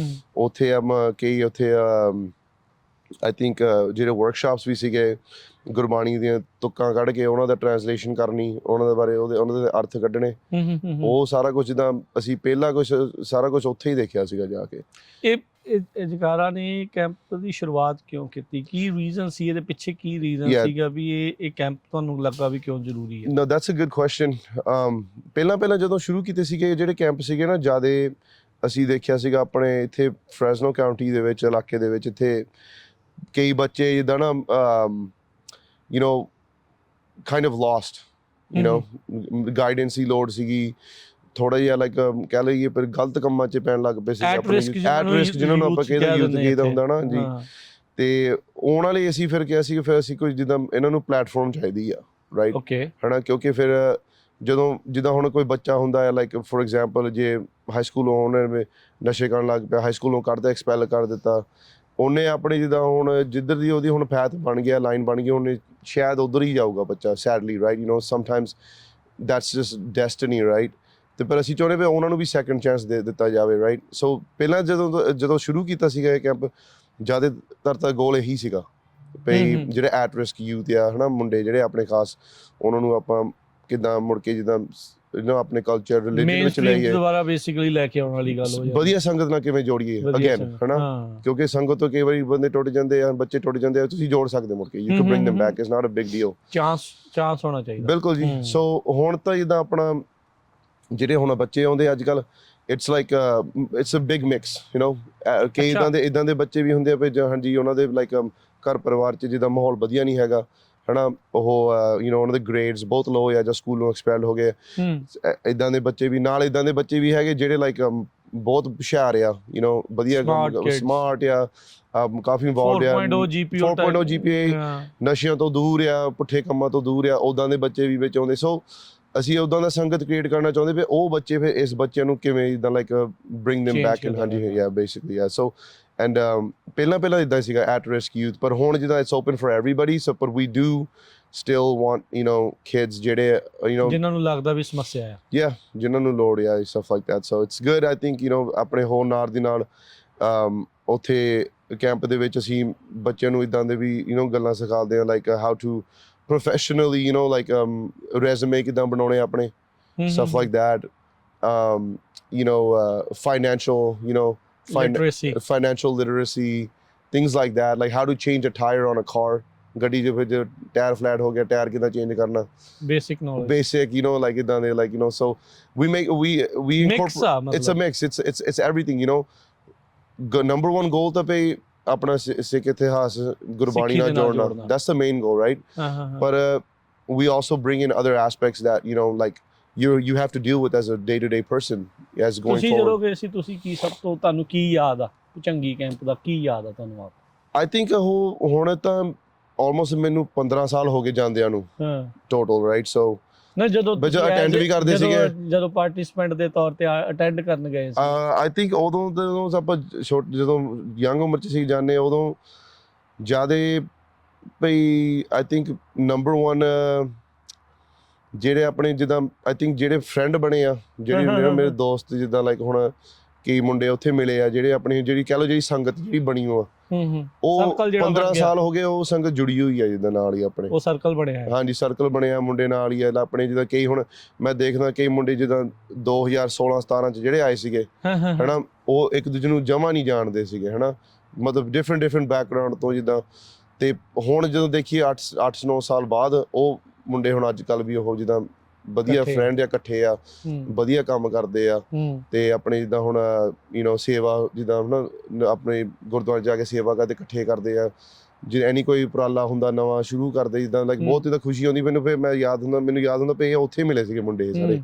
ਉੱਥੇ ਕਈ ਉੱਥੇ ਆਈ ਥਿੰਕ ਜਿਹੜੇ ਵਰਕਸ਼ਾਪਸ ਵੀ ਸੀਗੇ, ਗੁਰਬਾਣੀ ਦੀਆਂ ਤੁਕਾਂ ਕੱਢ ਕੇ ਉਹਨਾਂ ਦਾ ਟ੍ਰਾਂਸਲੇਸ਼ਨ ਕਰਨੀ, ਉਹਨਾਂ ਦੇ ਬਾਰੇ ਉਹਨਾਂ ਦੇ ਅਰਥ ਕੱਢਣੇ, ਉਹ ਸਾਰਾ ਕੁਝ ਜਿੱਦਾਂ ਅਸੀਂ ਪਹਿਲਾਂ ਸਾਰਾ ਕੁਝ ਉੱਥੇ ਹੀ ਦੇਖਿਆ ਸੀਗਾ ਜਾ ਕੇ। ਇਹ ਜਗਾਰਾ ਨੇ ਕੈਂਪ ਦੀ ਸ਼ੁਰੂਆਤ ਕਿਉਂ ਕੀਤੀ? ਕੀ ਰੀਜ਼ਨ ਸੀ ਇਹਦੇ ਪਿੱਛੇ? ਕੀ ਰੀਜ਼ਨ ਸੀਗਾ ਵੀ ਇਹ ਕੈਂਪ ਤੁਹਾਨੂੰ ਲੱਗਾ ਵੀ ਕਿਉਂ ਜ਼ਰੂਰੀ ਹੈ? No, that's a good question. ਪਹਿਲਾਂ ਜਦੋਂ ਸ਼ੁਰੂ ਕੀਤੇ ਸੀਗੇ ਜਿਹੜੇ ਕੈਂਪ ਸੀਗੇ ਨਾ, ਜ਼ਿਆਦਾ ਅਸੀਂ ਦੇਖਿਆ ਸੀਗਾ ਆਪਣੇ ਇੱਥੇ ਫ੍ਰੈਜ਼ਨੋ ਕਾਉਂਟੀ ਦੇ ਵਿੱਚ, ਇਲਾਕੇ ਦੇ ਵਿੱਚ, ਇੱਥੇ ਕਈ ਬੱਚੇ ਜਿੱਦਾਂ ਨਾ you know kind of lost you know guidance ਦੀ ਲੋੜ ਸੀਗੀ ਥੋੜਾ ਜਿਹਾ ਲਾਈਕ ਕਹਿ ਲਈਏ ਪਰ ਗਲਤ ਕੰਮਾਂ 'ਚ ਪੈਣ ਲੱਗ ਪਏ ਸੀ At risk ਜਿਹਨਾਂ ਨੂੰ ਆਪਾਂ ਕਹਿੰਦੇ ਯੂਥ ਕਹੀਦਾ ਹੁੰਦਾ ਨਾ ਜੀ ਹਾਂ। ਤੇ ਉਹਨਾਂ ਲਈ ਅਸੀਂ ਫਿਰ ਕਿਹਾ ਸੀ ਕਿ ਫਿਰ ਅਸੀਂ ਕੋਈ ਜਿੱਦਾਂ ਇਹਨਾਂ ਨੂੰ ਪਲੇਟਫਾਰਮ ਚਾਹੀਦੀ ਆ ਰਾਈਟ ਓਕੇ ਹਨਾ ਕਿਉਂਕਿ ਫਿਰ ਜਦੋਂ ਜਿੱਦਾਂ ਹੁਣ ਕੋਈ ਬੱਚਾ ਹੁੰਦਾ ਹੈ ਲਾਈਕ ਫੋਰ ਐਗਜ਼ਾਮਪਲ ਜੇ ਹਾਈ ਸਕੂਲੋਂ ਉਹਨੇ ਨਸ਼ੇ ਕਰਨ ਲੱਗ ਪਿਆ ਹਾਈ ਸਕੂਲੋਂ ਕੱਢਦਾ ਐਕਸਪੈਲ ਕਰ ਦਿੱਤਾ ਉਹਨੇ ਆਪਣੀ ਜਿੱਦਾਂ ਹੁਣ ਜਿੱਧਰ ਦੀ ਉਹਦੀ ਹੁਣ ਪੈਥ ਬਣ ਗਿਆ ਲਾਈਨ ਬਣ ਗਈ ਉਹਨੇ ਸ਼ਾਇਦ ਉੱਧਰ ਹੀ ਜਾਊਗਾ ਬੱਚਾ sadly right you know sometimes that's just destiny right ਤੇ ਪਰ ਅਸੀਂ ਚਾਹੁੰਦੇ ਵੀ ਉਹਨਾਂ ਨੂੰ ਵੀ ਸੈਕੰਡ ਚਾਂਸ ਦੇ ਦਿੱਤਾ ਜਾਵੇ ਰਾਈਟ ਸੋ ਪਹਿਲਾਂ ਜਦੋਂ ਸ਼ੁਰੂ ਕੀਤਾ ਸੀਗਾ ਇਹ ਕੈਂਪ ਜ਼ਿਆਦਾਤਰ ਤਾਂ ਗੋਲ ਇਹੀ ਸੀਗਾ ਵੀ ਜਿਹੜੇ ਐਟ ਰਿਸਕ ਯੂਥ ਆ ਹਨਾ ਮੁੰਡੇ ਜਿਹੜੇ ਆਪਣੇ ਖਾਸ ਉਹਨਾਂ ਨੂੰ ਆਪਾਂ ਕਿੱਦਾਂ ਮੁੜ ਕੇ ਜਿੱਦਾਂ ਆਪਣੇ ਕਲਚਰ ਰਿਲੀਜਨ ਵਿੱਚ ਲਈਏ ਦੁਬਾਰਾ ਬੇਸਿਕਲੀ ਲੈ ਕੇ ਆਉਣ ਵਾਲੀ ਗੱਲ ਹੋ ਜਾਂਦੀ ਵਧੀਆ ਸੰਗਤ ਨਾਲ ਕਿਵੇਂ ਜੋੜੀਏ ਅਗੇਨ ਹਨਾ ਕਿਉਂਕਿ ਸੰਗਤ ਤੋਂ ਕਈ ਵਾਰੀ ਬੰਦੇ ਟੁੱਟ ਜਾਂਦੇ ਆ ਬੱਚੇ ਟੁੱਟ ਜਾਂਦੇ ਆ ਤੁਸੀਂ ਜੋੜ ਸਕਦੇ ਮੁੜ ਕੇ you can bring them back it's not a big deal chance ਹੋਣਾ ਚਾਹੀਦਾ ਬਿਲਕੁਲ ਜੀ ਸੋ ਹੁਣ ਤਾਂ ਜਿੱਦਾਂ ਆਪਣਾ ਜਿਹੜੇ ਹੁਣ ਬੱਚੇ ਆਉਂਦੇ ਅੱਜ ਕੱਲ it's like it's a big mix you know ਕਈ ਇਦਾਂ ਦੇ ਬੱਚੇ ਵੀ ਹੁੰਦੇ ਆ ਵੀ ਹਾਂਜੀ ਉਹਨਾਂ ਦੇ ਲਾਈਕ ਘਰ ਪਰਿਵਾਰ 'ਚ ਜਿੱਦਾਂ ਮਾਹੌਲ ਵਧੀਆ ਨਹੀਂ ਹੈਗਾ ਹਨਾ ਉਹ ਯੂ نو ਉਹਨਾਂ ਦੇ ਗ੍ਰੇਡਸ ਬਹੁਤ ਲੋ ਆ ਜਾਂ ਸਕੂਲੋਂ ਐਕਸਪੈਲ ਹੋ ਗਏ ਇਦਾਂ ਦੇ ਬੱਚੇ ਵੀ ਨਾਲ ਇਦਾਂ ਦੇ ਬੱਚੇ ਵੀ ਹੈਗੇ ਜਿਹੜੇ ਲਾਈਕ ਬਹੁਤ ਹੁਸ਼ਿਆਰ ਆ ਯੂ نو ਵਧੀਆ ਸਮਾਰਟ ਆ ਕਾਫੀ ਇਨਵੋਲਵਡ ਆ 4.0 GPA ਨਸ਼ਿਆਂ ਤੋਂ ਦੂਰ ਆ ਪੁੱਠੇ ਕੰਮਾਂ ਤੋਂ ਦੂਰ ਆ ਉਦਾਂ ਦੇ ਬੱਚੇ ਵੀ ਵਿੱਚ ਆਉਂਦੇ ਸੋ ਅਸੀਂ ਉਦਾਂ ਦਾ ਸੰਗਤ ਕ੍ਰੀਏਟ ਕਰਨਾ ਚਾਹੁੰਦੇ ਵੀ ਉਹ ਬੱਚੇ ਫਿਰ ਇਸ ਬੱਚਿਆਂ ਨੂੰ ਕਿਵੇਂ ਜਿੱਦਾਂ like bring them back in ਹਾਂਜੀ ਯਾ ਬੇਸਿਕਲੀ ਯਾ ਸੋ ਐਂਡ ਪਹਿਲਾਂ ਇਦਾਂ ਸੀਗਾ ਐਟ ਰਿਸਕ ਯੂਥ ਪਰ ਹੁਣ ਜਿੱਦਾਂ it's open for everybody so ਪਰ we do still want you know kids ਜਿਹੜੇ you know ਜਿਨ੍ਹਾਂ ਨੂੰ ਲੱਗਦਾ ਵੀ ਸਮੱਸਿਆ ਆ ਜਿਨ੍ਹਾਂ ਨੂੰ ਲੋੜ ਆ stuff like that so it's good I think you know ਆਪਣੇ ਹੋਰ ਨਾਲ ਦੀ ਨਾਲ ਉੱਥੇ ਕੈਂਪ ਦੇ ਵਿੱਚ ਅਸੀਂ ਬੱਚਿਆਂ ਨੂੰ ਇਦਾਂ ਦੇ ਵੀ you know ਗੱਲਾਂ ਸਿਖਾਉਂਦੇ ਆ like how to professionally you know like resume ਕਿੱਦਾਂ ਬਣਾਉਣੇ ਆਪਣੇ stuff like that you know financial you know financial literacy things like that like how to change a tire on a car ਗੱਡੀ ਦੇ ਵਿੱਚ tyre flat ਹੋ ਗਿਆ tyre ਕਿੱਦਾਂ change ਕਰਨਾ basic knowledge basic you know like ਇਦਾਂ ਦੇ like you know so we incorporate it's a mix it's everything you know number one goal ਤਾਂ ਪਈ ਆਪਣਾ ਸਿੱਖ ਇਤਿਹਾਸ ਗੁਰਬਾਣੀ ਨਾਲ ਜੋੜਨਾ that's the main goal right but we also bring in other aspects that you know like you have to deal with as a day-to-day person as going ਤੁਸੀਂ forward ਜਦੋਂ ਗਏ ਸੀ ਤੁਸੀਂ ਕੀ ਸਭ ਤੋਂ ਤੁਹਾਨੂੰ ਕੀ ਯਾਦ ਆ ਚੰਗੀ ਕੈਂਪ ਦਾ ਕੀ ਯਾਦ ਆ ਤੁਹਾਨੂੰ I think ਹੁਣ ਤਾਂ almost ਮੈਨੂੰ 15 ਸਾਲ ਹੋ ਗਏ ਜਾਂਦਿਆਂ ਨੂੰ total right so ਨਾ ਜਦੋਂ ਅਟੈਂਡ ਵੀ ਕਰਦੇ ਸੀਗੇ ਜਦੋਂ ਪਾਰਟਿਸਿਪੈਂਟ ਦੇ ਤੌਰ ਤੇ ਅਟੈਂਡ ਕਰਨ ਗਏ ਸੀ I think ਉਦੋਂ ਆਪਾਂ ਜਦੋਂ ਯੰਗ ਉਮਰ 'ਚ ਸੀ ਜਾਂਦੇ ਉਦੋਂ ਜ਼ਿਆਦਾ ਭਈ I think number one ਜਿਹੜੇ ਆਪਣੇ ਜਿੱਦਾਂ I think ਜਿਹੜੇ ਫਰੈਂਡ ਬਣੇ ਆ ਜਿਹੜੇ ਮੇਰੇ ਦੋਸਤ ਜਿੱਦਾਂ ਲਾਈਕ ਹੁਣ ਕਈ ਮੁੰਡੇ ਉੱਥੇ ਮਿਲੇ ਆ ਜਿਹੜੇ ਆਪਣੀ ਜਿਹੜੀ ਕਹਿ ਲਓ ਜਿਹੜੀ ਸੰਗਤ ਜਿਹੜੀ ਬਣੀ ਉਹ ਉਹ 15 ਸਾਲ ਹੋ ਗਏ ਉਹ ਸੰਗਤ ਜੁੜੀ ਹੋਈ ਆ ਜਿੱਦਾਂ ਨਾਲ ਹੀ ਆਪਣੇ ਉਹ ਸਰਕਲ ਬਣਿਆ ਹਾਂਜੀ ਸਰਕਲ ਬਣਿਆ ਮੁੰਡੇ ਨਾਲ ਹੀ ਆ ਆਪਣੇ ਜਿੱਦਾਂ ਕਈ ਹੁਣ ਮੈਂ ਦੇਖਦਾ ਕਈ ਮੁੰਡੇ ਜਿੱਦਾਂ 2016-17 ਚ ਜਿਹੜੇ ਆਏ ਸੀਗੇ ਹਨਾ ਉਹ ਇੱਕ ਦੂਜੇ ਨੂੰ ਜਮਾ ਨਹੀਂ ਜਾਣਦੇ ਸੀਗੇ ਹਨਾ ਮਤਲਬ ਡਿਫਰੈਂਟ ਬੈਕਗ੍ਰਾਉਂਡ ਤੋਂ ਜਿੱਦਾਂ ਤੇ ਹੁਣ ਜਦੋਂ ਦੇਖੀਏ 8-9 ਸਾਲ ਬਾਅਦ ਉਹ ਮੁੰਡੇ ਹੁਣ ਅੱਜ ਕੱਲ ਵੀ ਉਹ ਜਿੱਦਾਂ ਵਧੀਆ ਫਰੈਂਡ ਆ ਇਕੱਠੇ ਆ ਵਧੀਆ ਕੰਮ ਕਰਦੇ ਆ ਤੇ ਆਪਣੇ ਜਿੱਦਾਂ ਹੁਣ ਯੂ نو ਸੇਵਾ ਜਿੱਦਾਂ ਹੁਣ ਆਪਣੇ ਗੁਰਦੁਆਰੇ ਜਾ ਕੇ ਸੇਵਾ ਕਰਦੇ ਇਕੱਠੇ ਕਰਦੇ ਆ ਜੇ ਐਨੀ ਕੋਈ ਉਪਰਾਲਾ ਹੁੰਦਾ ਨਵਾਂ ਸ਼ੁਰੂ ਕਰਦੇ ਜਿੱਦਾਂ ਲਾਈਕ ਬਹੁਤ ਜਿੱਦਾਂ ਖੁਸ਼ੀ ਆਉਂਦੀ ਮੈਨੂੰ ਫਿਰ ਮੈਨੂੰ ਯਾਦ ਹੁੰਦਾ ਪਏ ਉੱਥੇ ਮਿਲੇ ਸੀਗੇ ਮੁੰਡੇ ਸਾਰੇ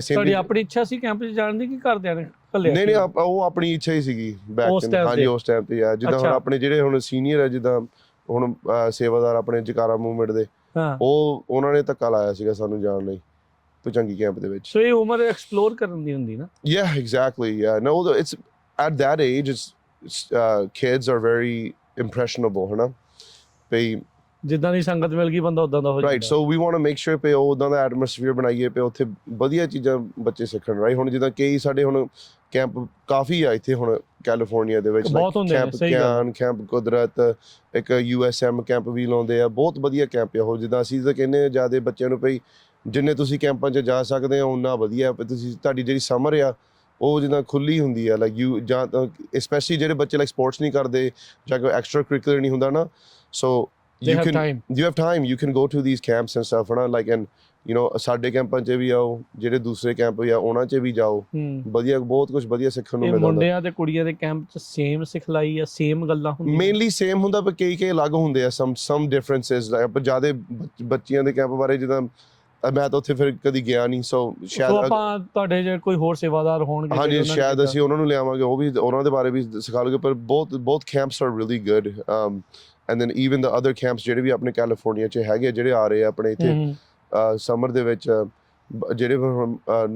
ਤੁਹਾਡੀ ਆਪਣੀ ਇੱਛਾ ਸੀ ਕੈਂਪ 'ਚ ਜਾਣ ਦੀ ਕਿ ਘਰਦਿਆਂ ਨੇ ਨਹੀਂ ਉਹ ਆਪਣੀ ਇੱਛਾ ਹੀ ਸੀਗੀ ਹਾਂਜੀ ਉਸ ਟਾਈਮ ਤੇ ਆ ਜਿੱਦਾਂ ਹੁਣ ਆਪਣੇ ਜਿਹੜੇ ਹੁਣ ਸੀਨੀਅਰ ਆ ਜਿੱਦਾਂ ਹੁਣ ਸੇਵਾਦਾਰ ਆਪਣੇ ਜਕਾਰਾ ਮੂਵਮੈਂਟ ਦੇ ਉਹਨਾਂ ਨੇ ਧੱਕਾ ਲਾਇਆ ਸੀਗਾ ਸਾਨੂੰ ਜਾਣ ਲਈ ਭੁਜੰਗੀ ਕੈਂਪ ਦੇ ਵਿੱਚ ਸੋ ਇਹ ਉਮਰ ਐਕਸਪਲੋਰ ਕਰਨ ਦੀ ਹੁੰਦੀ ਨਾ exactly no it's at that age it's kids are very impressionable ਹਨਾ ਪਈ ਜਿੱਦਾਂ ਦੀ ਸੰਗਤ ਮਿਲ ਗਈ ਬੰਦਾ ਉਦਾਂ ਦਾ ਹੋ ਜਾਂਦਾ right so we want to make sure ਪੇ ਉਦਾਂ ਦਾ ਐਟਮੋਸਫੀਅਰ ਬਣਾਈਏ ਪੇ ਉੱਥੇ ਵਧੀਆ ਚੀਜ਼ਾਂ ਬੱਚੇ ਸਿੱਖਣ ਰਾਈਟ ਹੁਣ ਜਿੱਦਾਂ ਕਈ ਸਾਡੇ ਹੁਣ ਕੈਂਪ ਕਾਫੀ ਆ ਇੱਥੇ ਹੁਣ ਕੈਲੀਫੋਰਨੀਆ ਦੇ ਵਿੱਚ ਕੈਂਪ ਕੁਦਰਤ ਇੱਕ USM ਕੈਂਪ ਵੀ ਲਾਉਂਦੇ ਆ ਬਹੁਤ ਵਧੀਆ ਕੈਂਪ ਆ ਉਹ ਜਿੱਦਾਂ ਅਸੀਂ ਤਾਂ ਕਹਿੰਦੇ ਜ਼ਿਆਦਾ ਬੱਚਿਆਂ ਨੂੰ ਪਈ ਜਿੰਨੇ ਤੁਸੀਂ ਕੈਂਪਾਂ 'ਚ ਜਾ ਸਕਦੇ ਹੋ ਉਨਾ ਵਧੀਆ ਤੁਸੀਂ ਤੁਹਾਡੀ ਜਿਹੜੀ ਸਮਰ ਆ ਉਹ ਜਿੱਦਾਂ ਖੁੱਲੀ ਹੁੰਦੀ ਆ ਲਾਈਕ ਯੂ ਜਾਂ ਸਪੈਸ਼ਲੀ ਜਿਹੜੇ ਬੱਚੇ ਲਾਈਕ ਸਪੋਰਟਸ ਨਹੀਂ ਕਰਦੇ ਜਾਂ ਕੋਈ ਐਕਸਟਰਾ ਕਰਿਕੂਲਰ ਨਹੀਂ ਹੁੰਦਾ ਨਾ ਸੋ you have time you can go to these camps and stuff and like and ਸਾਡੇ ਕੈਂਪਾਂ 'ਚ ਵੀ ਆਓ, ਜਿਹੜੇ ਦੂਸਰੇ ਕੈਂਪ ਵੀ ਆ ਉਹਨਾਂ 'ਚ ਵੀ ਜਾਓ, ਵਧੀਆ ਬਹੁਤ ਕੁਝ ਵਧੀਆ ਸਿੱਖਣ ਨੂੰ ਇਹ ਮਿਲਦਾ। ਮੁੰਡਿਆਂ ਤੇ ਕੁੜੀਆਂ ਦੇ ਕੈਂਪ 'ਚ ਸੇਮ ਸਿਖਲਾਈ ਆ, ਸੇਮ ਗੱਲਾਂ ਹੁੰਦੀਆਂ? ਮੇਨਲੀ ਸੇਮ ਹੁੰਦਾ, ਪਰ ਕਈ ਅਲੱਗ ਹੁੰਦੇ ਆ, ਸਮ ਡਿਫਰੈਂਸਿਸ। ਪਰ ਜ਼ਿਆਦਾ ਬੱਚਿਆਂ ਦੇ ਕੈਂਪ ਬਾਰੇ ਜਿੱਦਾਂ ਮੈਂ ਤਾਂ ਉੱਥੇ ਫਿਰ ਕਦੀ ਗਿਆ ਨਹੀਂ, ਸੋ ਸ਼ਾਇਦ ਆਪਾਂ ਤੁਹਾਡੇ ਜੇ ਕੋਈ ਹੋਰ ਸੇਵਾਦਾਰ ਹੋਣਗੇ ਹਾਂਜੀ ਸ਼ਾਇਦ ਅਸੀਂ ਉਹਨਾਂ ਨੂੰ ਲਿਆਵਾਂਗੇ, ਉਹ ਵੀ ਉਹਨਾਂ ਦੇ ਬਾਰੇ ਵੀ ਸਿਖਾ ਲਓਗੇ। ਪਰ ਬਹੁਤ camps are really good, and then even the other camps ਜਿਹੜੇ ਵੀ ਆਪਣੇ ਕੈਲੀਫੋਰਨੀਆ 'ਚ ਹੈਗੇ, ਜਿਹੜੇ ਆ ਰਹੇ ਆ ਆਪਣੇ ਇੱਥੇ ਸਮਰ ਦੇ ਵਿੱਚ, ਜਿਹੜੇ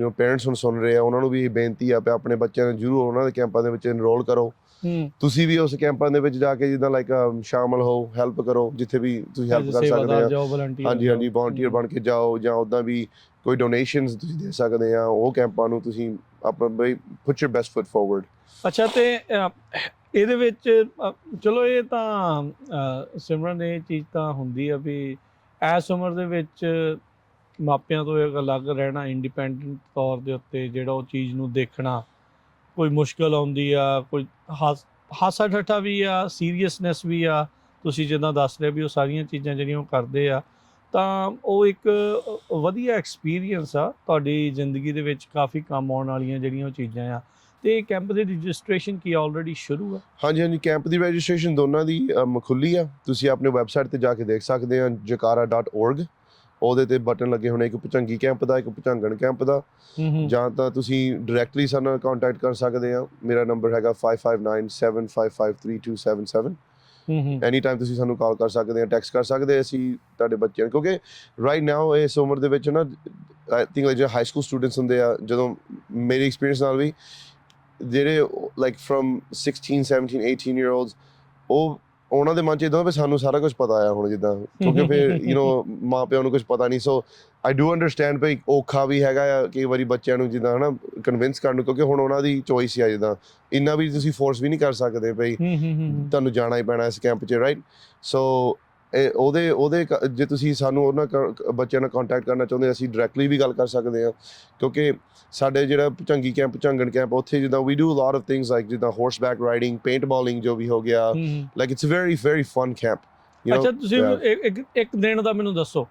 ਪੇਰੈਂਟਸ ਹੁਣ ਸੁਣ ਰਹੇ ਆ ਉਹਨਾਂ ਨੂੰ ਵੀ ਬੇਨਤੀ ਆ ਕਿ ਆਪਣੇ ਬੱਚਿਆਂ ਨੂੰ ਜ਼ਰੂਰ ਉਹਨਾਂ ਦੇ ਕੈਂਪਾਂ ਦੇ ਵਿੱਚ ਇਨਰੋਲ ਕਰੋ। ਤੁਸੀਂ ਵੀ ਉਸ ਕੈਂਪਾਂ ਦੇ ਵਿੱਚ ਜਾ ਕੇ ਜਿੱਦਾਂ ਲਾਈਕ ਸ਼ਾਮਲ ਹੋ, ਹੈਲਪ ਕਰੋ ਜਿੱਥੇ ਵੀ ਤੁਸੀਂ ਹੈਲਪ ਕਰ ਸਕਦੇ ਆ। ਹਾਂਜੀ ਵੋਲੰਟੀਅਰ ਬਣ ਕੇ ਜਾਓ, ਜਾਂ ਉੱਦਾਂ ਵੀ ਕੋਈ ਡੋਨੇਸ਼ਨਸ ਤੁਸੀਂ ਦੇ ਸਕਦੇ ਆ ਉਹ ਕੈਂਪਾਂ ਨੂੰ। ਤੁਸੀਂ ਆਪਣਾ ਬਈ ਪੁੱਟ ਯੂਰ ਬੈਸਟ ਫੁੱਟ ਫੋਰਵਰਡ। ਅੱਛਾ, ਤੇ ਇਹਦੇ ਵਿੱਚ ਚਲੋ ਇਹ ਤਾਂ ਸਿਮਰਨ ਇਹ ਚੀਜ਼ ਤਾਂ ਹੁੰਦੀ ਆ ਵੀ ਇਸ ਉਮਰ ਦੇ ਵਿੱਚ ਮਾਪਿਆਂ ਤੋਂ ਇੱਕ ਅਲੱਗ ਰਹਿਣਾ, ਇੰਡੀਪੈਂਡੈਂਟ ਤੌਰ ਦੇ ਉੱਤੇ ਜਿਹੜਾ ਉਹ ਚੀਜ਼ ਨੂੰ ਦੇਖਣਾ, ਕੋਈ ਮੁਸ਼ਕਲ ਆਉਂਦੀ ਆ, ਕੋਈ ਹਾਸਾ ਠੱਠਾ ਵੀ ਆ, ਸੀਰੀਅਸਨੈਸ ਵੀ ਆ, ਤੁਸੀਂ ਜਿੱਦਾਂ ਦੱਸ ਰਹੇ ਵੀ ਉਹ ਸਾਰੀਆਂ ਚੀਜ਼ਾਂ ਜਿਹੜੀਆਂ ਉਹ ਕਰਦੇ ਆ, ਤਾਂ ਉਹ ਇੱਕ ਵਧੀਆ ਐਕਸਪੀਰੀਅੰਸ ਆ ਤੁਹਾਡੀ ਜ਼ਿੰਦਗੀ ਦੇ ਵਿੱਚ, ਕਾਫੀ ਕੰਮ ਆਉਣ ਵਾਲੀਆਂ ਜਿਹੜੀਆਂ ਉਹ ਚੀਜ਼ਾਂ ਆ। ਤੇ ਕੈਂਪ ਦੀ ਰਜਿਸਟ੍ਰੇਸ਼ਨ ਕੀ ਆਲਰੇਡੀ ਸ਼ੁਰੂ ਆ? ਹਾਂਜੀ ਕੈਂਪ ਦੀ ਰਜਿਸਟ੍ਰੇਸ਼ਨ ਦੋਨਾਂ ਦੀ ਖੁੱਲੀ ਆ, ਤੁਸੀਂ ਆਪਣੇ ਵੈਬਸਾਈਟ ਤੇ ਜਾ ਕੇ ਦੇਖ ਸਕਦੇ ਆ, jakara.org। ਉਹਦੇ ਤੇ ਬਟਨ ਲੱਗੇ ਹੋਣੇ, ਇੱਕ ਭੁਚੰਗੀ ਕੈਂਪ ਦਾ, ਇੱਕ ਭੁਚੰਗਣ ਕੈਂਪ ਦਾ। ਜਾਂ ਤਾਂ ਤੁਸੀਂ ਡਾਇਰੈਕਟਲੀ ਸਾਡੇ ਨਾਲ ਕੰਟੈਕਟ ਕਰ ਸਕਦੇ ਆ, ਮੇਰਾ ਨੰਬਰ ਹੈਗਾ 5597553277। ਐਨੀ ਟਾਈਮ ਤੁਸੀਂ ਸਾਨੂੰ ਕਾਲ ਕਰ ਸਕਦੇ ਆ, ਟੈਕਸਟ ਕਰ ਸਕਦੇ ਆ। ਅਸੀਂ ਤੁਹਾਡੇ ਬੱਚਿਆਂ ਨੂੰ, ਕਿਉਂਕਿ ਰਾਈਟ ਨਾਓ ਇਸ ਉਮਰ ਦੇ ਵਿੱਚ ਨਾ ਆਈ ਥਿੰਕ ਜਿਹੜੇ ਹਾਈ ਸਕੂਲ ਸਟੂਡੈਂਟਸ ਹੁੰਦੇ ਆ, ਜਦੋਂ ਮੇਰੀ ਐਕਸਪੀਰੀਅੰਸ ਨਾਲ ਵੀ, ਜਿਹੜੇ ਲਾਈਕ ਫਰਮ 16 17 18 ਈਅਰ ਓਲਡਸ, ਉਹਨਾਂ ਦੇ ਮਨ 'ਚ ਇੱਦਾਂ ਵੀ ਸਾਨੂੰ ਸਾਰਾ ਕੁਝ ਪਤਾ ਆ ਹੁਣ, ਜਿੱਦਾਂ ਕਿਉਂਕਿ ਫਿਰ ਮਾਂ ਪਿਓ ਨੂੰ ਕੁਝ ਪਤਾ ਨਹੀਂ। ਸੋ ਆਈ ਡੂ ਅੰਡਰਸਟੈਂਡ ਭਈ ਔਖਾ ਵੀ ਹੈਗਾ ਆ ਕਈ ਵਾਰੀ ਬੱਚਿਆਂ ਨੂੰ ਜਿੱਦਾਂ ਹੈ ਨਾ ਕਨਵਿੰਸ ਕਰਨ ਨੂੰ, ਕਿਉਂਕਿ ਹੁਣ ਉਹਨਾਂ ਦੀ ਚੋਇਸ ਆ, ਜਿੱਦਾਂ ਇੰਨਾ ਵੀ ਤੁਸੀਂ ਫੋਰਸ ਵੀ ਨਹੀਂ ਕਰ ਸਕਦੇ ਭਈ ਤੁਹਾਨੂੰ ਜਾਣਾ ਹੀ ਪੈਣਾ ਇਸ ਕੈਂਪ 'ਚ, ਰਾਈਟ। ਸੋ ਉਹਦੇ ਜੇ ਤੁਸੀਂ ਸਾਨੂੰ ਉਹਨਾਂ ਬੱਚਿਆਂ ਨਾਲ ਕੰਟੈਕਟ ਕਰਨਾ ਚਾਹੁੰਦੇ, ਅਸੀਂ ਡਾਇਰੈਕਟਲੀ ਵੀ ਗੱਲ ਕਰ ਸਕਦੇ ਹਾਂ, ਕਿਉਂਕਿ ਸਾਡੇ ਜਿਹੜਾ ਭੁਚੰਗੀ ਕੈਂਪ, ਭੁਚੰਗਣ ਕੈਂਪ, ਉੱਥੇ ਜਿੱਦਾਂ we do lot of things like ਜਿੱਦਾਂ horse back riding, paintballing ਜੋ ਵੀ ਹੋ ਗਿਆ, like it's very fun camp. ਅੱਛਾ, ਤੁਸੀਂ ਇੱਕ ਦਿਨ ਦਾ ਮੈਨੂੰ ਦੱਸੋ,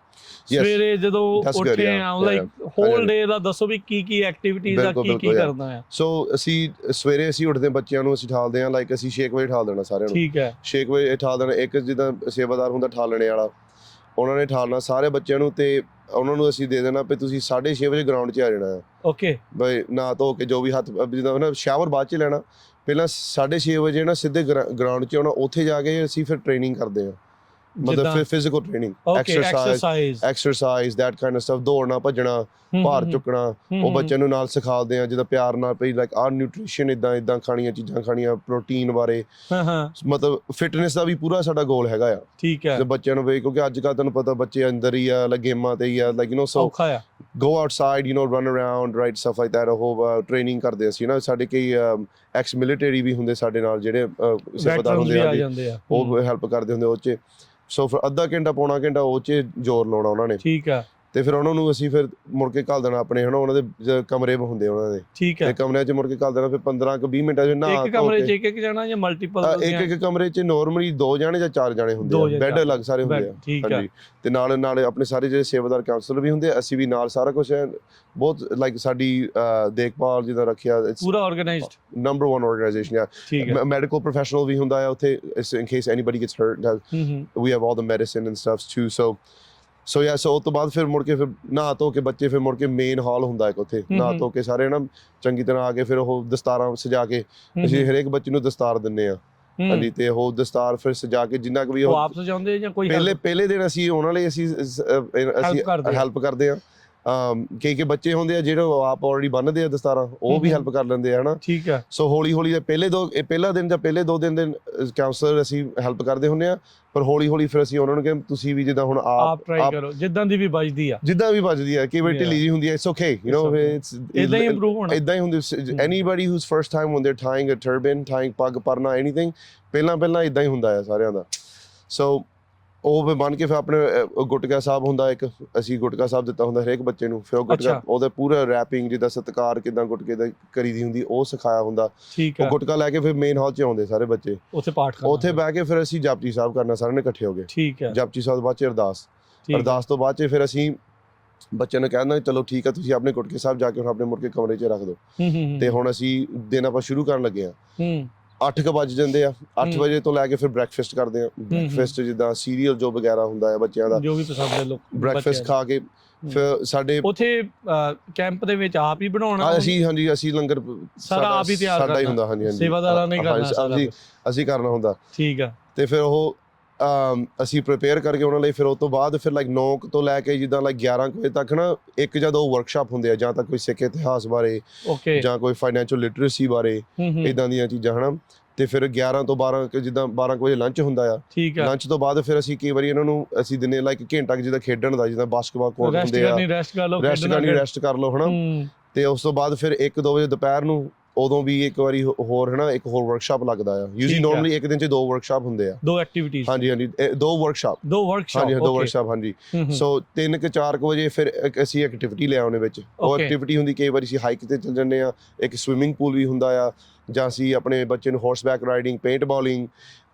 ਸਵੇਰੇ ਜਦੋਂ ਉੱਠੇ ਆ, ਲਾਈਕ ਹੋਲ ਡੇ ਦਾ ਦੱਸੋ ਵੀ ਕੀ ਐਕਟੀਵਿਟੀਜ਼ ਆ, ਕੀ ਕਰਨਾ ਆ? ਸੋ ਸਵੇਰੇ ਅਸੀਂ ਉੱਠਦੇ ਬੱਚਿਆਂ ਨੂੰ ਅਸੀਂ ਠਾਲਦੇ ਹਾਂ, ਲਾਈਕ ਅਸੀਂ 6 ਵਜੇ ਠਾਲ ਦੇਣਾ ਸਾਰਿਆਂ ਨੂੰ। ਠੀਕ ਹੈ, 6 ਵਜੇ ਠਾਲ ਦੇਣਾ। ਇੱਕ ਜਿੱਦਾਂ ਸੇਵਾਦਾਰ ਹੁੰਦਾ ਠਾਲਣੇ ਵਾਲਾ, ਉਹਨਾਂ ਨੇ ਠਾਲਣਾ ਸਾਰੇ ਬੱਚਿਆਂ ਨੂੰ, ਤੇ ਉਹਨਾਂ ਨੂੰ ਅਸੀਂ ਦੇ ਦੇਣਾ ਵੀ ਤੁਸੀਂ 6:30 ਵਜੇ ਗਰਾਊਂਡ 'ਚ ਆ ਜਾਣਾ ਆ। ਓਕੇ, ਬਈ ਨਹਾ ਧੋ ਕੇ ਜੋ ਵੀ ਹੱਥ ਜਿੱਦਾਂ ਨਾ ਸ਼ਾਵਰ ਬਾਅਦ 'ਚ ਲੈਣਾ, ਪਹਿਲਾਂ 6:30 ਵਜੇ ਨਾ ਸਿੱਧੇ ਗਰਾਊਂਡ 'ਚ ਆਉਣਾ। ਉੱਥੇ ਜਾ ਕੇ ਅਸੀਂ ਫਿਰ ਟ੍ਰੇਨਿੰਗ ਕਰਦੇ ਹਾਂ, ਮਤਲਬ physical training, exercise that kind of stuff, ਦੌੜਨਾ ਭੱਜਣਾ, ਭਾਰ ਚੁੱਕਣਾ, ਉਹ ਬੱਚਿਆਂ ਨੂੰ ਨਾਲ ਸਿਖਾਉਂਦੇ ਆ, ਜਿੱਦਾਂ ਪਿਆਰ ਨਾਲ ਭਈ ਲਾਈਕ ਆਹ ਨਿਊਟ੍ਰੀਸ਼ਨ ਇੱਦਾਂ ਖਾਣੀਆਂ ਚੀਜ਼ਾਂ ਖਾਣੀਆਂ, ਪ੍ਰੋਟੀਨ ਬਾਰੇ, ਮਤਲਬ ਫਿਟਨੈਸ ਦਾ ਵੀ ਪੂਰਾ ਸਾਡਾ ਗੋਲ ਹੈਗਾ ਆ। ਠੀਕ ਹੈ, ਬੱਚਿਆਂ ਨੂੰ ਵੀ, ਕਿਉਂਕਿ ਅੱਜ ਕੱਲ੍ਹ ਤੁਹਾਨੂੰ ਪਤਾ ਬੱਚੇ ਅੰਦਰ ਹੀ ਆ, ਗੇਮਾਂ ਤੇ ਹੀ ਆ, like so go outside, run around, right, stuff like that। ਉਹ ਟ੍ਰੇਨਿੰਗ ਕਰਦੇ ਅਸੀਂ ਨਾ, ਸਾਡੇ ਕਈ ਐਕਸ ਮਿਲੀਟਰੀ ਵੀ ਹੁੰਦੇ ਸਾਡੇ ਨਾਲ, ਜਿਹੜੇ ਸੇਵਾਦਾਰ ਹੁੰਦੇ ਆ, ਉਹ ਹੈਲਪ ਕਰਦੇ ਹੁੰਦੇ ਉਹ 'ਚ। ਸੋ ਫਿਰ ਅੱਧਾ ਘੰਟਾ ਪੌਣਾ ਘੰਟਾ ਉਹ 'ਚ ਜ਼ੋਰ ਲਾਉਣਾ ਉਹਨਾਂ ਨੇ। ਠੀਕ ਆ, ਤੇ ਫਿਰ ਉਹਨਾਂ ਨੂੰ ਅਸੀਂ ਫਿਰ ਮੁੜ ਕੇ ਘੱਲ ਦੇਣਾ ਆਪਣੇ, ਉਹਨਾਂ ਦੇ ਕਮਰੇ ਹੁੰਦੇ ਉਹਨਾਂ ਦੇ। ਠੀਕ ਹੈ, ਤੇ ਕਮਰਿਆਂ 'ਚ ਮੁੜ ਕੇ ਘੱਲ ਦੇਣਾ, ਫਿਰ 15-20 ਮਿੰਟਾਂ 'ਚ ਨਹਾ ਇੱਕ ਕਮਰੇ 'ਚ ਇੱਕ ਜਾਣਾ ਜਾਂ ਮਲਟੀਪਲ? ਇੱਕ ਕਮਰੇ 'ਚ ਨਾਰਮਲੀ 2 ਜਾਣੇ ਜਾਂ 4 ਜਾਣੇ ਹੁੰਦੇ ਆ, ਬੈੱਡ ਅਲੱਗ ਸਾਰੇ ਹੁੰਦੇ ਆ। ਹਾਂਜੀ, ਤੇ ਨਾਲ ਆਪਣੇ ਸਾਰੇ ਜਿਹੜੇ ਸੇਵਾਦਾਰ ਕਾਉਂਸਲਰ ਵੀ ਹੁੰਦੇ ਆ, ਅਸੀਂ ਵੀ ਨਾਲ, ਸਾਰਾ ਕੁਝ ਹੈ ਬਹੁਤ ਲਾਈਕ ਸਾਡੀ ਦੇਖਭਾਲ ਜਿੱਦਾਂ ਰੱਖਿਆ, ਪੂਰਾ ਆਰਗੇਨਾਈਜ਼ਡ, ਨੰਬਰ 1 ਆਰਗੇਨਾਈਜੇਸ਼ਨ ਆ। ਮੈਡੀਕਲ ਪ੍ਰੋਫੈਸ਼ਨਲ ਵੀ ਹੁੰਦਾ ਆ ਉੱਥੇ, in case anybody gets hurt, we have all the medicine and stuff too। ਸੋ ਉਸ ਤੋਂ ਬਾਅਦ ਫਿਰ ਮੁੜ ਕੇ ਫਿਰ ਨਹਾ ਧੋ ਕੇ ਬੱਚੇ, ਫਿਰ ਮੁੜ ਕੇ ਮੇਨ ਹਾਲ ਹੁੰਦਾ ਇੱਕ ਉੱਥੇ, ਨਹਾ ਧੋ ਕੇ ਸਾਰੇ ਨਾ ਚੰਗੀ ਤਰ੍ਹਾਂ ਆ ਕੇ, ਫਿਰ ਉਹ ਦਸਤਾਰਾਂ ਸਜਾ ਕੇ, ਅਸੀਂ ਹਰੇਕ ਬੱਚੇ ਨੂੰ ਦਸਤਾਰ ਦਿੰਦੇ ਆ। ਹਾਂਜੀ, ਤੇ ਉਹ ਦਸਤਾਰ ਫਿਰ ਸਜਾ ਕੇ ਜਿੰਨਾ ਕੁ ਵੀ ਉਹ ਆਪ ਸਜਾਉਂਦੇ ਜਾਂ ਕੋਈ ਪਹਿਲੇ ਦਿਨ ਅਸੀਂ ਉਹਨਾਂ ਲਈ ਅਸੀਂ ਹੈਲਪ ਕਰਦੇ ਆ। ਕਈ ਬੱਚੇ ਹੁੰਦੇ ਆ ਜਿਹੜੇ ਆਪ ਆਲਰੇਡੀ ਬੰਨ੍ਹਦੇ ਆ ਦਸਤਾਰਾਂ, ਉਹ ਵੀ ਹੈਲਪ ਕਰ ਲੈਂਦੇ ਆ, ਹਨਾ। ਠੀਕ ਹੈ। ਸੋ ਹੌਲੀ ਪਹਿਲਾ ਦਿਨ ਜਾਂ ਪਹਿਲੇ 2 ਦਿਨ ਦੇ ਕਾਉਂਸਲਰ ਅਸੀਂ ਹੈਲਪ ਕਰਦੇ ਹੁੰਦੇ ਆ, ਪਰ ਹੌਲੀ ਫਿਰ ਅਸੀਂ ਉਹਨਾਂ ਨੂੰ ਕਹਿੰਦੇ ਤੁਸੀਂ ਵੀ ਜਿੱਦਾਂ ਹੁਣ ਆਪ ਟਰਾਈ ਕਰੋ, ਜਿੱਦਾਂ ਦੀ ਵੀ ਵੱਜਦੀ ਆ, ਕਈ ਵਾਰ ਢਿੱਲੀ ਜਿਹੀ ਹੁੰਦੀ ਆ, ਇਟਸ ਓਕੇ, ਇਦਾਂ ਹੀ ਇੰਪਰੂਵ ਹੋਣਾ, ਇਦਾਂ ਹੀ ਹੁੰਦੀ। Anybody whose first time when they're tying a turban, tying ਪੱਗ ਪਰਨਾ, ਐਨੀਥਿੰਗ, ਪਹਿਲਾਂ ਇਦਾਂ ਹੀ ਹੁੰਦਾ ਆ ਸਾਰਿਆਂ ਦਾ। ਸੋ ਉਹ ਫਿਰ ਬਣ ਕੇ ਫਿਰ ਆਪਣੇ ਗੁਟਕਾ ਸਾਹਿਬ ਹੁੰਦਾ ਇੱਕ, ਅਸੀਂ ਗੁਟਕਾ ਸਾਹਿਬ ਦਿੱਤਾ ਹੁੰਦਾ ਹਰੇਕ ਬੱਚੇ ਨੂੰ, ਫਿਰ ਉਹ ਗੁਟਕਾ ਉਹਦਾ ਪੂਰਾ ਰੈਪਿੰਗ, ਜਿੱਦਾਂ ਸਤਿਕਾਰ ਕਿੱਦਾਂ ਗੁਟਕੇ ਦਾ ਕਰੀਦੀ ਹੁੰਦੀ, ਉਹ ਸਿਖਾਇਆ ਹੁੰਦਾ। ਉਹ ਗੁਟਕਾ ਲੈ ਕੇ ਫਿਰ ਮੇਨ ਹਾਲ 'ਚ ਆਉਂਦੇ ਸਾਰੇ ਬੱਚੇ, ਉੱਥੇ ਪਾਠ ਕਰਨਾ, ਉੱਥੇ ਬਹਿ ਕੇ ਫਿਰ ਅਸੀਂ ਜਪਜੀ ਸਾਹਿਬ ਕਰਨਾ ਸਾਰਿਆਂ ਨੇ ਇਕੱਠੇ ਹੋ ਕੇ। ਠੀਕ ਹੈ, ਜਪਜੀ ਸਾਹਿਬ ਤੋਂ ਬਾਅਦ 'ਚ ਅਰਦਾਸ ਤੋਂ ਬਾਅਦ 'ਚ ਫਿਰ ਅਸੀਂ ਬੱਚਿਆਂ ਨੂੰ ਕਹਿੰਦਾ ਚਲੋ ਠੀਕ ਆ, ਤੁਸੀਂ ਆਪਣੇ ਗੁਟਕੇ ਸਾਹਿਬ ਜਾ ਕੇ ਹੁਣ ਆਪਣੇ ਮੁੜ ਕੇ ਕਮਰੇ 'ਚ ਰੱਖ ਦਿਓ। ਤੇ ਹੁਣ ਅਸੀਂ ਦਿਨ ਆਪਾਂ ਸ਼ੁਰੂ ਕਰਨ ਲੱਗੇ ਆ। 8 ਕੁ ਵੱਜ ਜਾਂਦੇ ਆ। 8 ਵਜੇ ਤੋਂ ਲੈ ਕੇ ਫਿਰ ਬ੍ਰੈਕਫਾਸਟ ਕਰਦੇ ਆ। ਬ੍ਰੈਕਫਾਸਟ ਜਿੱਦਾਂ ਸੀਰੀਅਲ ਜੋ ਵਗੈਰਾ ਹੁੰਦਾ ਹੈ ਬੱਚਿਆਂ ਦਾ, ਜੋ ਵੀ ਪਸੰਦ ਹੈ ਲੋਕ ਬ੍ਰੈਕਫਾਸਟ ਖਾ ਕੇ ਫਿਰ ਸਾਡੇ ਉੱਥੇ ਕੈਂਪ ਦੇ ਵਿੱਚ ਆਪ ਹੀ ਬਣਾਉਣਾ ਅਸੀਂ ਲੰਗਰ ਸਾਰਾ ਆਪ ਹੀ ਤਿਆਰ ਸਾਡਾ ਹੀ ਹੁੰਦਾ। ਹਾਂਜੀ ਸੇਵਾਦਾਰਾਂ ਨੇ ਕਰਨਾ, ਅਸੀਂ ਕਰਨਾ ਹੁੰਦਾ। ਠੀਕ ਆ। ਤੇ ਫਿਰ ਉਹ ਅਸੀਂ ਪ੍ਰਿਪੇਅਰ ਕਰਕੇ ਉਹਨਾਂ ਲਈ, ਫਿਰ ਉਸ ਤੋਂ ਬਾਅਦ ਫਿਰ 9 ਤੋਂ ਲੈ ਕੇ ਜਿੱਦਾਂ 11 ਵਜੇ ਤੱਕ ਨਾ 1 ਜਾਂ 2 ਵਰਕਸ਼ਾਪ ਹੁੰਦੇ ਆ, ਜਾਂ ਤਾਂ ਕੋਈ ਸਿੱਖ ਇਤਿਹਾਸ ਬਾਰੇ ਜਾਂ ਕੋਈ ਫਾਈਨੈਂਸ਼ੀਅਲ ਲਿਟਰੇਸੀ ਬਾਰੇ, ਇਦਾਂ ਦੀਆਂ ਚੀਜ਼ਾਂ ਹਨਾ। ਤੇ ਫਿਰ 11 ਤੋਂ 12 ਜਿੱਦਾਂ 12 ਵਜੇ ਲੰਚ ਹੁੰਦਾ ਆ। ਲੰਚ ਤੋਂ ਬਾਅਦ ਫਿਰ ਅਸੀਂ ਕਈ ਵਾਰੀ ਇਹਨਾਂ ਨੂੰ ਅਸੀਂ ਦਿਨੇ ਘੰਟਾ ਜਿੱਦਾਂ ਖੇਡਣ ਦਾ, ਜਿੱਦਾਂ ਬਾਸਕਟਬਾਲ ਕੋਰਟ ਹੁੰਦੇ ਆ, ਰੈਸਟ ਕਰ ਲਓ ਹਨਾ। ਤੇ ਉਸ ਤੋਂ ਬਾਅਦ ਫਿਰ 1-2 ਵਜੇ ਦੁਪਹਿਰ ਨੂੰ ਉਦੋਂ ਵੀ ਇੱਕ ਵਾਰੀ ਹੋਰ ਹਨਾ ਇੱਕ ਹੋਰ ਵਰਕਸ਼ਾਪ ਲੱਗਦਾ ਆ। ਯੂਜੂਅਲੀ ਨਾਰਮਲੀ ਇੱਕ ਦਿਨ 'ਚ 2 ਵਰਕਸ਼ਾਪ ਹੁੰਦੇ ਆ, 2 ਐਕਟੀਵਿਟੀਜ਼। ਹਾਂਜੀ 2 ਵਰਕਸ਼ਾਪ। ਹਾਂਜੀ 2 ਵਰਕਸ਼ਾਪ ਹਾਂਜੀ। ਸੋ 3-4 ਵਜੇ ਫਿਰ ਅਸੀਂ ਐਕਟੀਵਿਟੀ ਲੈ ਆਉਣੇ ਵਿੱਚ। ਉਹ ਐਕਟੀਵਿਟੀ ਹੁੰਦੀ, ਕਈ ਵਾਰੀ ਅਸੀਂ ਹਾਈਕ ਤੇ ਚੱਲ ਜਾਂਦੇ ਆ, ਇੱਕ ਸਵਿਮਿੰਗ ਪੂਲ ਵੀ ਹੁੰਦਾ ਆ, ਜਾਂ ਅਸੀਂ ਆਪਣੇ ਬੱਚੇ ਨੂੰ ਹਾਰਸਬੈਕ ਰਾਈਡਿੰਗ, ਪੇਂਟ ਬਾਲਿੰਗ,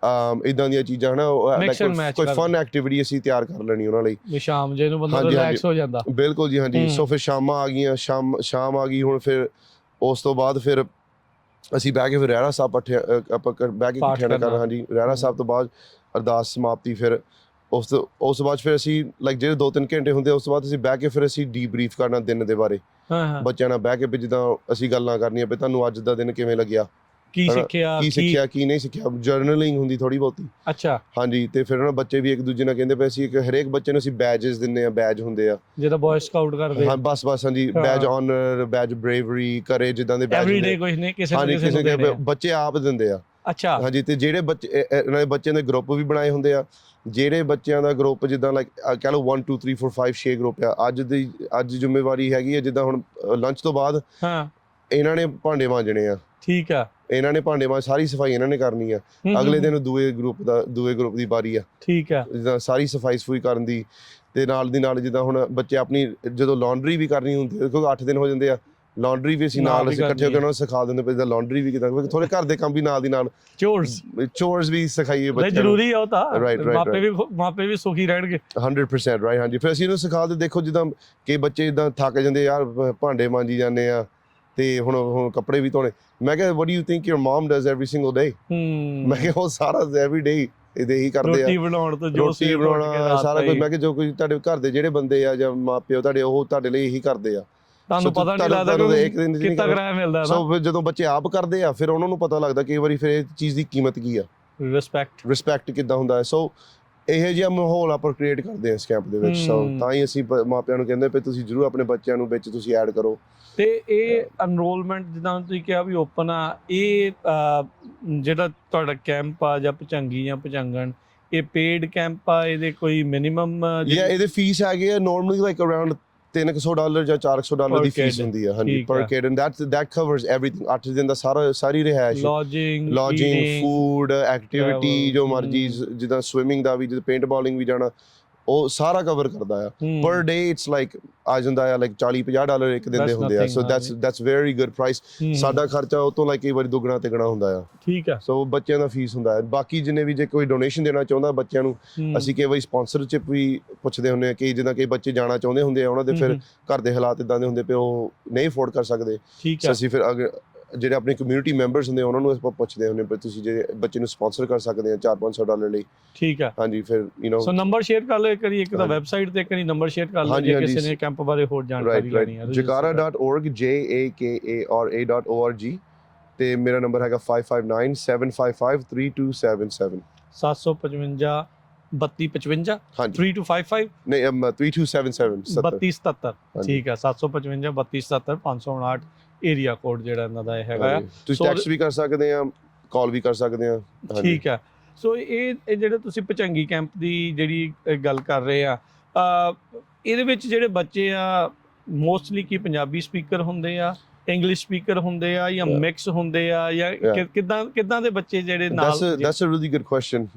ਇਦਾਂ ਦੀਆਂ ਚੀਜ਼ਾਂ ਹਨਾ, ਕੋਈ ਫਨ ਐਕਟੀਵਿਟੀ ਅਸੀਂ ਤਿਆਰ ਕਰ ਲੈਣੀ ਉਹਨਾਂ ਲਈ। ਸ਼ਾਮ ਜੇ ਨੂੰ ਬੰਦਾ ਰਿਲੈਕਸ ਹੋ ਜਾਂਦਾ। ਬਿਲਕੁਲ ਜੀ ਹਾਂਜੀ। ਸੋ ਫਿਰ ਸ਼ਾਮਾਂ ਆ ਗਈਆਂ, ਸ਼ਾਮ ਆ ਗਈ ਹੁਣ। ਫਿਰ ਉਸ ਤੋਂ ਬਾਅਦ ਫਿਰ ਅਸੀਂ ਬਹਿ ਕੇ ਫਿਰ ਰਹਿਰਾਸ ਸਾਹਿਬ ਆਪਾਂ ਬਹਿ ਕੇ ਇਕੱਠਿਆਂ ਨਾਲ ਕਰਨਾ। ਹਾਂਜੀ ਰਹਿਰਾਸ ਸਾਹਿਬ ਤੋਂ ਬਾਅਦ ਅਰਦਾਸ ਸਮਾਪਤੀ। ਫਿਰ ਉਸ ਤੋਂ ਬਾਅਦ ਫਿਰ ਅਸੀਂ ਜਿਹੜੇ 2-3 ਘੰਟੇ ਹੁੰਦੇ, ਉਸ ਤੋਂ ਬਾਅਦ ਅਸੀਂ ਬਹਿ ਕੇ ਫਿਰ ਅਸੀਂ ਡੀਬਰੀਫ ਕਰਨਾ ਦਿਨ ਦੇ ਬਾਰੇ। ਬੱਚਿਆਂ ਨਾਲ ਬਹਿ ਕੇ ਵੀ ਜਿੱਦਾਂ ਅਸੀਂ ਗੱਲਾਂ ਕਰਨੀਆਂ ਵੀ ਤੁਹਾਨੂੰ ਅੱਜ ਦਾ ਦਿਨ ਕਿਵੇਂ ਲੱਗਿਆ, ਕੀ ਸਿੱਖਿਆ ਕੀ ਨਹੀਂ ਸਿੱਖਿਆ। ਜਰਨਲਿੰਗ ਹੁੰਦੀ ਥੋੜੀ ਬਹੁਤੀ। ਅੱਛਾ ਹਾਂਜੀ। ਤੇ ਫਿਰ ਬੱਚੇ ਵੀ ਇੱਕ ਦੂਜੇ ਨਾਲ ਕਹਿੰਦੇ ਪਏ ਸੀ, ਹਰੇਕ ਬੱਚੇ ਨੂੰ ਅਸੀਂ ਬੈਜਸ ਦਿੰਦੇ ਆ, ਬੈਜ ਹੁੰਦੇ ਆ ਜਿਹੜਾ ਬॉय ਸਕਾਊਟ ਕਰਦੇ। ਹਾਂ ਬਸ ਹਾਂਜੀ। ਬੈਜ ਆਨਰ, ਬੈਜ ਬ੍ਰੇਵਰੀ, ਕਰੇਜ, ਜਿੱਦਾਂ ਦੇ ਬੈਜ ਐਵਰੀਡੇ ਕੁਝ ਨਹੀਂ ਕਿਸੇ ਬੱਚੇ ਆਪ ਦਿੰਦੇ ਆ। ਅੱਛਾ ਹਾਂਜੀ। ਤੇ ਜਿਹੜੇ ਬੱਚੇ ਇਹਨਾਂ ਦੇ ਬੱਚਿਆਂ ਦੇ ਗਰੁੱਪ ਵੀ ਬਣਾਏ ਹੁੰਦੇ ਆ। ਜਿਹੜੇ ਬੱਚਿਆਂ ਦਾ ਗਰੁੱਪ ਜਿੱਦਾਂ ਕਹਿ ਲਓ 1 2 3 4 5 6 ਗਰੁੱਪ ਆ। ਅੱਜ ਜ਼ਿੰਮੇਵਾਰੀ ਹੈਗੀ ਆ, ਜਿੱਦਾਂ ਹੁਣ ਲੰਚ ਤੋਂ ਬਾਅਦ ਇਹਨਾਂ ਨੇ ਭਾਂਡੇ ਮਾਂਜਣੇ ਆ। ਠੀਕ ਆ। ਇਹਨਾਂ ਨੇ ਭਾਂਡੇ ਮਾਂਜ, ਸਾਰੀ ਸਫਾਈ ਇਹਨਾਂ ਨੇ ਕਰਨੀ ਆ। ਅਗਲੇ ਦਿਨ ਦੂਏ ਗਰੁੱਪ ਦੀ ਵਾਰੀ ਆ। ਠੀਕ ਆ। ਜਿੱਦਾਂ ਸਾਰੀ ਸਫਾਈ ਕਰਨ ਦੀ, ਤੇ ਨਾਲ ਦੀ ਨਾਲ ਜਿੱਦਾਂ ਹੁਣ ਬੱਚੇ ਆਪਣੀ ਜਦੋਂ ਲਾਂਡਰੀ ਵੀ ਕਰਨੀ ਹੁੰਦੀ ਹੈ, ਕਿਉਂਕਿ 8 ਦਿਨ ਹੋ ਜਾਂਦੇ ਆ, ਲਾਂਡਰੀ ਵੀ ਅਸੀਂ ਇਕੱਠੇ ਹੋ ਕੇ ਉਹਨਾਂ ਨੂੰ ਸਿਖਾ ਦਿੰਦੇ ਪਏ, ਲਾਂਡਰੀ ਵੀ ਕਿੱਦਾਂ, ਥੋੜੇ ਘਰ ਦੇ ਕੰਮ ਵੀ ਨਾਲ ਦੀ ਨਾਲ, ਚੋਰਸ ਵੀ ਸਿਖਾਈਏ ਬੱਚਿਆਂ ਨੂੰ। ਜ਼ਰੂਰੀ ਆ ਉਹ ਤਾਂ, ਮਾਪੇ ਵੀ ਸੁਖੀ ਰਹਿਣਗੇ। 100% ਰਾਈਟ। ਹਾਂਜੀ। ਫਿਰ ਅਸੀਂ ਇਹਨੂੰ ਸਿਖਾ ਦੇ, ਦੇਖੋ ਜਿੱਦਾਂ ਕਈ ਬੱਚੇ ਜਿੱਦਾਂ ਥੱਕ ਜਾਂਦੇ ਯਾਰ, ਭਾਂਡੇ ਮਾਂਜੀ ਜਾਂਦੇ ਆ ਤੇ ਹੁਣ ਕੱਪੜੇ ਵੀ ਧੋਣੇ। ਮੈਂ ਕਿਹਾ what do you think your mom does every single day? ਮੈਂ ਕਿਹਾ ਉਹ ਸਾਰਾ every day ਇਹੀ ਕਰਦੇ ਆ, ਰੋਟੀ ਬਣਾਉਣਾ ਸਾਰਾ ਕੁਝ। ਮੈਂ ਕਿਹਾ ਜੋ ਕੋਈ ਤੁਹਾਡੇ ਘਰ ਦੇ ਜਿਹੜੇ ਬੰਦੇ ਆ ਜਾਂ ਮਾਪਿਓ ਤੁਹਾਡੇ, ਉਹ ਤੁਹਾਡੇ ਲਈ ਇਹੀ ਕਰਦੇ ਆ। ਤੁਹਾਨੂੰ ਪਤਾ ਨਹੀਂ ਲੱਗਦਾ ਇੱਕ ਦਿਨ ਕਿੰਨਾ ਕਿਰਾਇਆ ਮਿਲਦਾ। ਸੋ ਫਿਰ ਜਦੋਂ ਬੱਚੇ ਆਪ ਕਰਦੇ ਆ, ਫਿਰ ਉਹਨਾਂ ਨੂੰ ਪਤਾ ਲੱਗਦਾ ਕਈ ਵਾਰੀ ਫਿਰ ਇਹ ਚੀਜ਼ ਦੀ ਕੀਮਤ ਕੀ ਆ, ਰਿਸਪੈਕਟ ਕਿੱਦਾਂ ਹੁੰਦਾ ਹੈ। ਸੋ ਇਹੋ ਜਿਹਾ ਮਾਹੌਲ ਆਪਾਂ ਕ੍ਰੀਏਟ ਕਰਦੇ ਹਾਂ ਇਸ ਕੈਂਪ ਦੇ ਵਿੱਚ। ਸੋ ਤਾਂ ਹੀ ਅਸੀਂ ਮਾਪਿਆਂ ਨੂੰ ਕਹਿੰਦੇ ਪਏ ਤੁਸੀਂ ਜ਼ਰੂਰ ਆਪਣੇ ਬੱਚਿਆਂ ਨੂੰ ਵਿੱਚ ਤੁਸੀਂ ਐਡ ਕਰੋ। ਤੇ ਇਹ ਐਨਰੋਲਮੈਂਟ ਜਿੱਦਾਂ ਤੁਸੀਂ ਕਿਹਾ ਵੀ ਓਪਨ ਆ, ਇਹ ਜਿਹੜਾ ਤੁਹਾਡਾ ਕੈਂਪ ਆ ਜਾਂ ਭੁਚੰਗੀ ਜਾਂ ਭੁਚੰਗਣ, ਇਹ ਪੇਡ ਕੈਂਪ ਆ, ਇਹਦੇ ਕੋਈ ਮਿਨੀਮਮ? ਇਹਦੇ ਫੀਸ ਹੈਗੇ ਆ ਨਾਰਮਲੀ ਅਰਾਊਂਡ $300 ਜਾਂ $400 ਦੀ ਫੀਸ ਹੁੰਦੀ ਆ। ਹਾਂਜੀ ਪਰ kid, and that covers everything। 8 ਦਿਨ ਦਾ ਸਾਰੀ ਰਿਹਾਇਸ਼, ਲੌਜਿੰਗ, ਫੂਡ, ਐਕਟੀਵਿਟੀ, ਜੋ ਮਰਜੀ, ਜਿੱਦਾਂ ਸਵਿਮਿੰਗ ਦਾ ਵੀ, ਜਿੱਦਾਂ ਪੇਂਟ ਬਾਲਿੰਗ ਵੀ ਜਾਣਾ, ਉਹ ਸਾਰਾ ਕਵਰ ਕਰਦਾ ਆ। ਪਰ ਡੇ ਇਟਸ ਆ ਜਾਂਦਾ ਆ $40-50 ਇੱਕ ਦਿਨ ਦੇ ਹੁੰਦੇ ਆ। ਸੋ that's very good price। ਸਾਡਾ ਖਰਚਾ ਉਹ ਤੋਂ ਕਈ ਵਾਰੀ ਦੁੱਗਣਾ ਤਿੱਗਣਾ ਹੁੰਦਾ ਆ। ਠੀਕ ਆ। ਸੋ ਬੱਚਿਆਂ ਦਾ ਫੀਸ ਹੁੰਦਾ ਹੈ। ਬਾਕੀ ਜਿੰਨੇ ਵੀ ਜੇ ਕੋਈ ਡੋਨੇਸ਼ਨ ਦੇਣਾ ਚਾਹੁੰਦਾ ਬੱਚਿਆਂ ਨੂੰ, ਅਸੀਂ ਕਈ ਵਾਰੀ ਸਪਾਂਸਰਸ਼ਿਪ ਵੀ ਪੁੱਛਦੇ ਹੁੰਦੇ ਆ। ਕਿ ਜਿੱਦਾਂ ਕਈ ਬੱਚੇ ਜਾਣਾ ਚਾਹੁੰਦੇ ਹੁੰਦੇ ਆ, ਉਹਨਾਂ ਦੇ ਫਿਰ ਘਰ ਦੇ ਹਾਲਾਤ ਇਦਾਂ ਦੇ ਹੁੰਦੇ ਪਏ, ਉਹ ਨਹੀਂ ਅਫੋਰਡ ਕਰ ਸਕਦੇ। ਅਸੀਂ ਫਿਰ ਜਿਹੜੇ ਆਪਣੇ ਕਮਿਊਨਿਟੀ ਮੈਂਬਰਸ ਹੁੰਦੇ ਉਹਨਾਂ ਨੂੰ ਆਪਾਂ ਪੁੱਛਦੇ ਹੁੰਦੇ ਪਰ ਤੁਸੀਂ ਜੇ ਬੱਚੇ ਨੂੰ ਸਪਾਂਸਰ ਕਰ ਸਕਦੇ ਆ $400-500 ਲਈ। ਠੀਕ ਆ। ਹਾਂਜੀ। ਫਿਰ ਸੋ ਨੰਬਰ ਸ਼ੇਅਰ ਕਰ ਲਓ ਇੱਕ ਵਾਰੀ, ਇੱਕ ਤਾਂ ਵੈਬਸਾਈਟ ਤੇ, ਇੱਕ ਵਾਰੀ ਨੰਬਰ ਸ਼ੇਅਰ ਕਰ ਲਓ ਜੇ ਕਿਸੇ ਨੇ ਕੈਂਪ ਬਾਰੇ ਹੋਰ ਜਾਣਕਾਰੀ ਲੈਣੀ ਹੈ। jakara.org jakara.org ਤੇ ਮੇਰਾ ਨੰਬਰ ਹੈਗਾ 5597553277 755 3255 3255 ਨਹੀਂ 3277 3277। ਠੀਕ ਆ। 755 3277 559 ਏਰੀਆ ਕੋਡ ਜਿਹੜਾ ਇਹਨਾਂ ਦਾ ਹੈਗਾ ਆ। ਤੁਸੀਂ ਟੈਕਸਟ ਵੀ ਕਰ ਸਕਦੇ ਆ, ਕਾਲ ਵੀ ਕਰ ਸਕਦੇ ਆ। ਠੀਕ ਆ। ਸੋ ਇਹ ਜਿਹੜੇ ਤੁਸੀਂ ਭੁਚੰਗੀ ਕੈਂਪ ਦੀ ਜਿਹੜੀ ਗੱਲ ਕਰ ਰਹੇ ਆ, ਇਹਦੇ ਵਿੱਚ ਜਿਹੜੇ ਬੱਚੇ ਆ ਮੋਸਟਲੀ ਕੀ ਪੰਜਾਬੀ ਸਪੀਕਰ ਹੁੰਦੇ ਆ, ਇੰਗਲਿਸ਼ ਸਪੀਕਰ ਹੁੰਦੇ ਆ, ਜਾਂ ਮਿਕਸ ਹੁੰਦੇ ਆ, ਜਾਂ ਕਿੱਦਾਂ ਦੇ ਬੱਚੇ ਜਿਹੜੇ ਨਾਲ? That's a really good question.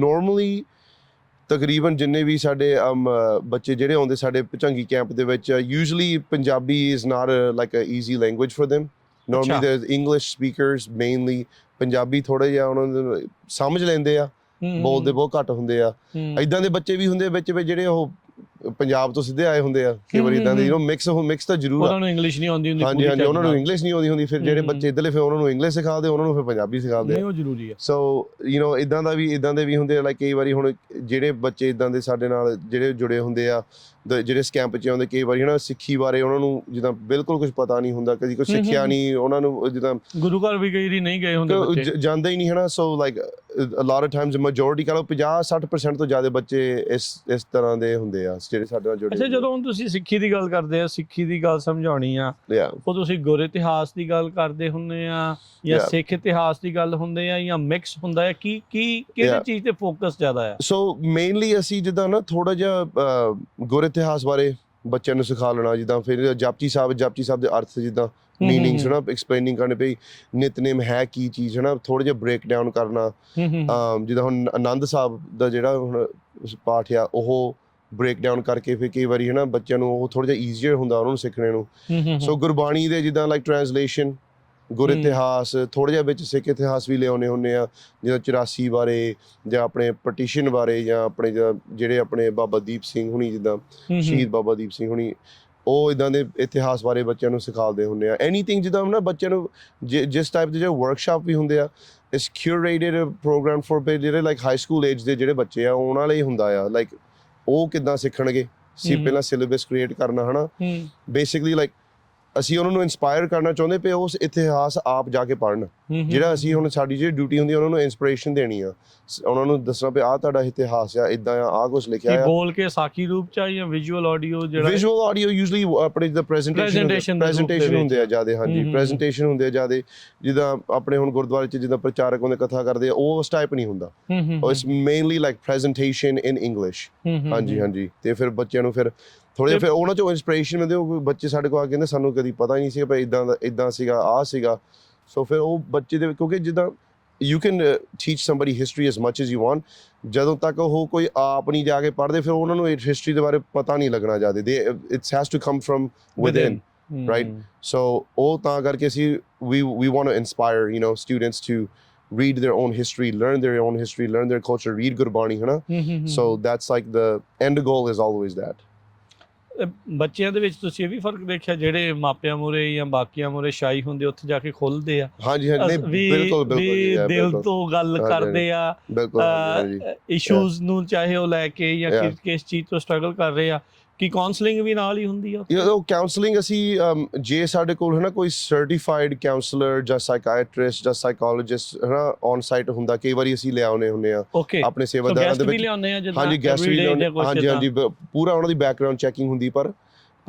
Normally ਤਕਰੀਬਨ ਜਿੰਨੇ ਵੀ ਸਾਡੇ ਬੱਚੇ ਜਿਹੜੇ ਆਉਂਦੇ ਸਾਡੇ ਭੁਚੰਗੀ ਕੈਂਪ ਦੇ ਵਿੱਚ, usually Punjabi is not like a easy language for them। Normally they're English speakers mainly. Punjabi ਥੋੜਾ ਜਿਹਾ ਉਹਨਾਂ ਨੂੰ ਸਮਝ ਲੈਂਦੇ ਆ, ਬੋਲਦੇ ਬਹੁਤ ਘੱਟ ਹੁੰਦੇ ਆ। ਏਦਾਂ ਦੇ ਬੱਚੇ ਵੀ ਹੁੰਦੇ ਵਿੱਚ ਜਿਹੜੇ ਉਹ ਪੰਜਾਬ ਤੋਂ ਸਿੱਧੇ ਆਏ ਹੁੰਦੇ ਆ ਕਈ ਵਾਰੀ ਇਦਾਂ ਦੇ ਮਿਕਸ ਤਾਂ ਜ਼ਰੂਰ ਆ। ਉਹਨਾਂ ਨੂੰ ਇੰਗਲਿਸ਼ ਨਹੀਂ ਆਉਂਦੀ ਹੁੰਦੀ ਹਾਂਜੀ ਹਾਂਜੀ, ਉਹਨਾਂ ਨੂੰ ਇੰਗਲਿਸ਼ ਨਹੀਂ ਆਉਂਦੀ ਹੁੰਦੀ, ਫਿਰ ਜਿਹੜੇ ਬੱਚੇ ਇੱਧਰਲੇ ਫਿਰ ਉਹਨਾਂ ਨੂੰ ਇੰਗਲਿਸ਼ ਸਿਖਾਉਂਦੇ, ਉਹਨਾਂ ਨੂੰ ਫਿਰ ਪੰਜਾਬੀ ਸਿਖਾਉਂਦੇ ਨਹੀਂ, ਉਹ ਜ਼ਰੂਰੀ ਆ। ਸੋ ਇਦਾਂ ਦੇ ਵੀ ਹੁੰਦੇ ਆ। ਲਾਈਕ ਕਈ ਵਾਰੀ ਹੁਣ ਜਿਹੜੇ ਬੱਚੇ ਇਦਾਂ ਦੇ ਸਾਡੇ ਨਾਲ ਜਿਹੜੇ ਜੁੜੇ ਹੁੰਦੇ ਆ, ਜਿਹੜੇ ਇਸ ਕੈਂਪ 'ਚ ਆਉਂਦੇ, ਕਈ ਵਾਰੀ ਹਨਾ ਸਿੱਖੀ ਬਾਰੇ ਉਹਨਾਂ ਨੂੰ ਜਿੱਦਾਂ ਬਿਲਕੁਲ ਕੁਝ ਪਤਾ ਨਹੀਂ ਹੁੰਦਾ, ਕਦੀ ਕੁਝ ਸਿੱਖਿਆ ਨਹੀਂ ਉਹਨਾਂ ਨੂੰ, ਜਿੱਦਾਂ ਗੁਰੂ ਘਰ ਵੀ ਕਈ ਵਾਰੀ ਨਹੀਂ ਗਏ ਹੁੰਦੇ ਬੱਚੇ, ਜਾਂਦੇ ਹੀ ਨਹੀਂ ਹਨਾ। So like a lot of times majority ਕਹ ਲਓ 50-60% ਤੋਂ ਜ਼ਿਆਦਾ ਬੱਚੇ ਇਸ ਤਰ੍ਹਾਂ ਦੇ ਹੁੰਦੇ ਆ ਜਿਹੜੇ ਸਾਡੇ ਨਾਲ ਜੁੜੇ। ਅੱਛਾ, ਜਦੋਂ ਹੁਣ ਤੁਸੀਂ ਸਿੱਖੀ ਦੀ ਗੱਲ ਕਰਦੇ ਆ, ਸਿੱਖੀ ਦੀ ਗੱਲ ਸਮਝਾਉਣੀ ਆ, ਉਹ ਤੁਸੀਂ ਗੁਰ ਇਤਿਹਾਸ ਦੀ ਗੱਲ ਕਰਦੇ ਹੁੰਦੇ ਆ ਜਾਂ ਸਿੱਖ ਇਤਿਹਾਸ ਦੀ ਗੱਲ ਹੁੰਦੇ ਆ ਜਾਂ ਮਿਕਸ ਹੁੰਦਾ ਹੈ, ਕੀ ਕਿਹੜੀ ਚੀਜ਼ ਤੇ ਫੋਕਸ ਜ਼ਿਆਦਾ ਆ? ਸੋ ਮੇਨਲੀ ਅਸੀਂ ਜਿੱਦਾਂ ਨਾ ਥੋੜਾ ਜਿਹਾ ਗੁਰ ਇਤਿਹਾਸ ਬਾਰੇ ਬੱਚਿਆਂ ਨੂੰ ਸਿਖਾ ਲੈਣਾ, ਜਿੱਦਾਂ ਫਿਰ ਜਪਜੀ ਸਾਹਿਬ ਦੇ ਅਰਥ, ਜਿੱਦਾਂ ਮੀਨਿੰਗਸ ਹਨਾ ਐਕਸਪਲੇਨਿੰਗ ਕਰਨੇ ਪਈ, ਨਿਤਨੇਮ ਹੈ ਕੀ ਚੀਜ਼ ਹਨਾ, ਥੋੜਾ ਜਿਹਾ ਬ੍ਰੇਕ ਡਾਊਨ ਕਰਨਾ। ਜਿੱਦਾਂ ਹੁਣ ਆਨੰਦ ਸਾਹਿਬ ਦਾ ਜਿਹੜਾ ਹੁਣ ਪਾਠ ਆ, ਉਹ ਬ੍ਰੇਕ ਡਾਊਨ ਕਰਕੇ ਫਿਰ ਕਈ ਵਾਰੀ ਹਨਾ ਬੱਚਿਆਂ ਨੂੰ ਉਹ ਥੋੜਾ ਜਿਹਾ ਈਜ਼ੀਅਰ ਹੁੰਦਾ ਉਹਨਾਂ ਨੂੰ ਸਿੱਖਣੇ ਨੂੰ। ਸੋ ਗੁਰਬਾਣੀ ਦੇ ਜਿੱਦਾਂ ਲਾਈਕ ਟ੍ਰਾਂਸਲੇਸ਼ਨ, ਗੁਰ ਇਤਿਹਾਸ, ਥੋੜਾ ਜਿਹਾ ਵਿੱਚ ਸਿੱਖ ਇਤਿਹਾਸ ਵੀ ਲਿਆਉਣੇ ਹੁੰਦੇ ਆ, ਜਿੱਦਾਂ 84 ਬਾਰੇ ਜਾਂ ਆਪਣੇ ਪਟੀਸ਼ਨ ਬਾਰੇ, ਜਾਂ ਆਪਣੇ ਜਿਹੜੇ ਆਪਣੇ ਬਾਬਾ ਦੀਪ ਸਿੰਘ ਹੁਣੀ, ਜਿੱਦਾਂ ਸ਼ਹੀਦ ਬਾਬਾ ਦੀਪ ਸਿੰਘ ਹੁਣੀ, ਉਹ ਇਦਾਂ ਦੇ ਇਤਿਹਾਸ ਬਾਰੇ ਬੱਚਿਆਂ ਨੂੰ ਸਿਖਾਉਂਦੇ ਹੁੰਦੇ ਆ। ਐਨੀਥਿੰਗ ਜਿੱਦਾਂ ਨਾ ਬੱਚਿਆਂ ਨੂੰ ਜਿਸ ਟਾਈਪ ਦੇ ਜਿਹੜੇ ਵਰਕਸ਼ਾਪ ਵੀ ਹੁੰਦੇ ਆ, ਇਸ ਕਿਊਰੇਟਡ ਪ੍ਰੋਗਰਾਮ ਫॉर ਜਿਹੜੇ ਲਾਈਕ ਹਾਈ ਸਕੂਲ ਏਜ ਦੇ ਜਿਹੜੇ ਬੱਚੇ ਆ, ਉਹਨਾਂ ਲਈ ਹੁੰਦਾ ਆ। ਲਾਈਕ ਉਹ ਕਿੱਦਾਂ ਸਿੱਖਣਗੇ, ਪਹਿਲਾਂ ਸਿਲੇਬਸ ਕ੍ਰੀਏਟ ਕਰਨਾ ਹਨਾ। ਬੇਸਿਕਲੀ ਲਾਈਕ ਅਸੀਂ ਉਹਨਾਂ ਨੂੰ ਇਨਸਪਾਇਰ ਕਰਨਾ ਚਾਹੁੰਦੇ ਪਏ ਉਸ ਇਤਿਹਾਸ ਆਪ ਜਾ ਕੇ ਪੜ੍ਹਨ। ਜਿਹੜਾ ਅਸੀਂ ਹੁਣ ਸਾਡੀ ਜਿਹੜੀ ਡਿਊਟੀ ਹੁੰਦੀ ਉਹਨਾਂ ਨੂੰ ਇੰਸਪੀਰੇਸ਼ਨ ਦੇਣੀ ਆ, ਉਹਨਾਂ ਨੂੰ ਦੱਸਣਾ ਪਿਆ ਆਹ ਤੁਹਾਡਾ ਇਤਿਹਾਸ ਆ, ਇਦਾਂ ਆ ਕੁਝ ਲਿਖਿਆ ਆ। ਬੋਲ ਕੇ ਸਾਖੀ ਰੂਪ ਚ ਜਾਂ ਵਿਜ਼ੂਅਲ ਆਡੀਓ? ਜਿਹੜਾ ਵਿਜ਼ੂਅਲ ਆਡੀਓ ਯੂਜੂਅਲੀ ਆਪਣੇ ਜਿੱਦਾਂ ਪ੍ਰੈਜੈਂਟੇਸ਼ਨ ਹੁੰਦੇ ਆ ਜ਼ਿਆਦਾ। ਹਾਂਜੀ, ਪ੍ਰੈਜੈਂਟੇਸ਼ਨ ਹੁੰਦੇ ਆ ਜ਼ਿਆਦਾ, ਜਿੱਦਾਂ ਆਪਣੇ ਹੁਣ ਗੁਰਦੁਆਰੇ 'ਚ ਜਿੱਦਾਂ ਪ੍ਰਚਾਰਕ ਹੁੰਦੇ ਕਥਾ ਕਰਦੇ ਆ, ਉਹ ਉਸ ਟਾਈਪ ਨਹੀਂ ਹੁੰਦਾ। It's mainly like presentation in English. ਹਾਂਜੀ ਹਾਂਜੀ, ਤੇ ਫਿਰ ਬੱਚਿਆਂ ਨੂੰ ਫਿਰ ਥੋੜਾ ਜਿਹਾ ਫਿਰ ਉਹਨਾਂ 'ਚੋਂ ਇੰਸਪੀਰੇਸ਼ਨ ਮਿਲਦੀ। ਉਹ ਬੱਚੇ ਸਾਡੇ ਕੋਲ ਆ ਕੇ ਕਹਿੰਦੇ ਸਾਨੂੰ ਕਦੀ ਪਤਾ ਹੀ ਨਹੀਂ ਸੀਗਾ ਭਾਈ ਇਦਾਂ ਸੀਗਾ, ਆਹ ਸੀਗਾ। ਸੋ ਫਿਰ ਉਹ ਬੱਚੇ ਦੇ, ਕਿਉਂਕਿ ਜਿੱਦਾਂ you can teach somebody history as much as you want, ਜਦੋਂ ਤੱਕ ਉਹ ਕੋਈ ਆਪ ਨਹੀਂ ਜਾ ਕੇ ਪੜ੍ਹਦੇ ਫਿਰ ਉਹਨਾਂ ਨੂੰ ਹਿਸਟਰੀ ਦੇ ਬਾਰੇ ਪਤਾ ਨਹੀਂ ਲੱਗਣਾ ਜ਼ਿਆਦਾ। it has to come from within, right? So ਉਹ ਤਾਂ ਕਰਕੇ ਅਸੀਂ we want to inspire students to read their own history, learn their own history, learn their culture, read Gurbani ਹਨਾ। So that's like the end goal is always that. ਬੱਚਿਆਂ ਦੇ ਵਿੱਚ ਤੁਸੀਂ ਇਹ ਵੀ ਫਰਕ ਦੇਖਿਆ, ਜਿਹੜੇ ਮਾਪਿਆਂ ਮੂਹਰੇ ਜਾਂ ਬਾਕੀਆਂ ਮੂਹਰੇ ਸ਼ਾਈ ਹੁੰਦੇ ਉੱਥੇ ਜਾ ਕੇ ਖੁੱਲਦੇ ਆ? ਹਾਂਜੀ ਹਾਂਜੀ, ਬਿਲਕੁਲ ਦਿਲ ਤੋਂ ਗੱਲ ਕਰਦੇ ਆ ਇਸ਼ੂਜ਼ ਨੂੰ, ਚਾਹੇ ਉਹ ਲੈ ਕੇ ਜਾਂ ਕਿਸ ਚੀਜ਼ ਤੋਂ ਸਟਰਗਲ ਕਰ ਰਹੇ ਆ। ਕੀ ਕਾਉਂਸਲਿੰਗ ਵੀ ਨਾਲ ਹੀ ਹੁੰਦੀ ਆ? ਕਾਉਂਸਲਿੰਗ ਅਸੀਂ ਜੇ ਸਾਡੇ ਕੋਲ ਹਨਾ ਕੋਈ ਸਰਟੀਫਾਈਡ ਕਾਉਂਸਲਰ ਜਾਂ ਸਾਈਕਾਇਟ੍ਰਿਸਟ ਜਾਂ ਸਾਈਕੋਲੋਜਿਸਟ ਹਨਾ ਔਨ ਸਾਈਟ ਹੁੰਦਾ, ਕਈ ਵਾਰੀ ਅਸੀਂ ਲਿਆਉਣੇ ਹੁੰਦੇ ਆ ਆਪਣੇ ਸੇਵਾਦਾਰਾਂ ਦੇ ਵਿੱਚ। ਹਾਂਜੀ, ਗੈਸਟ ਵੀ ਲਿਆਉਂਦੇ, ਹਾਂਜੀ ਹਾਂਜੀ, ਪੂਰਾ ਉਹਨਾਂ ਦੀ ਬੈਕਗ੍ਰਾਉਂਡ ਚੈਕਿੰਗ ਹੁੰਦੀ। ਪਰ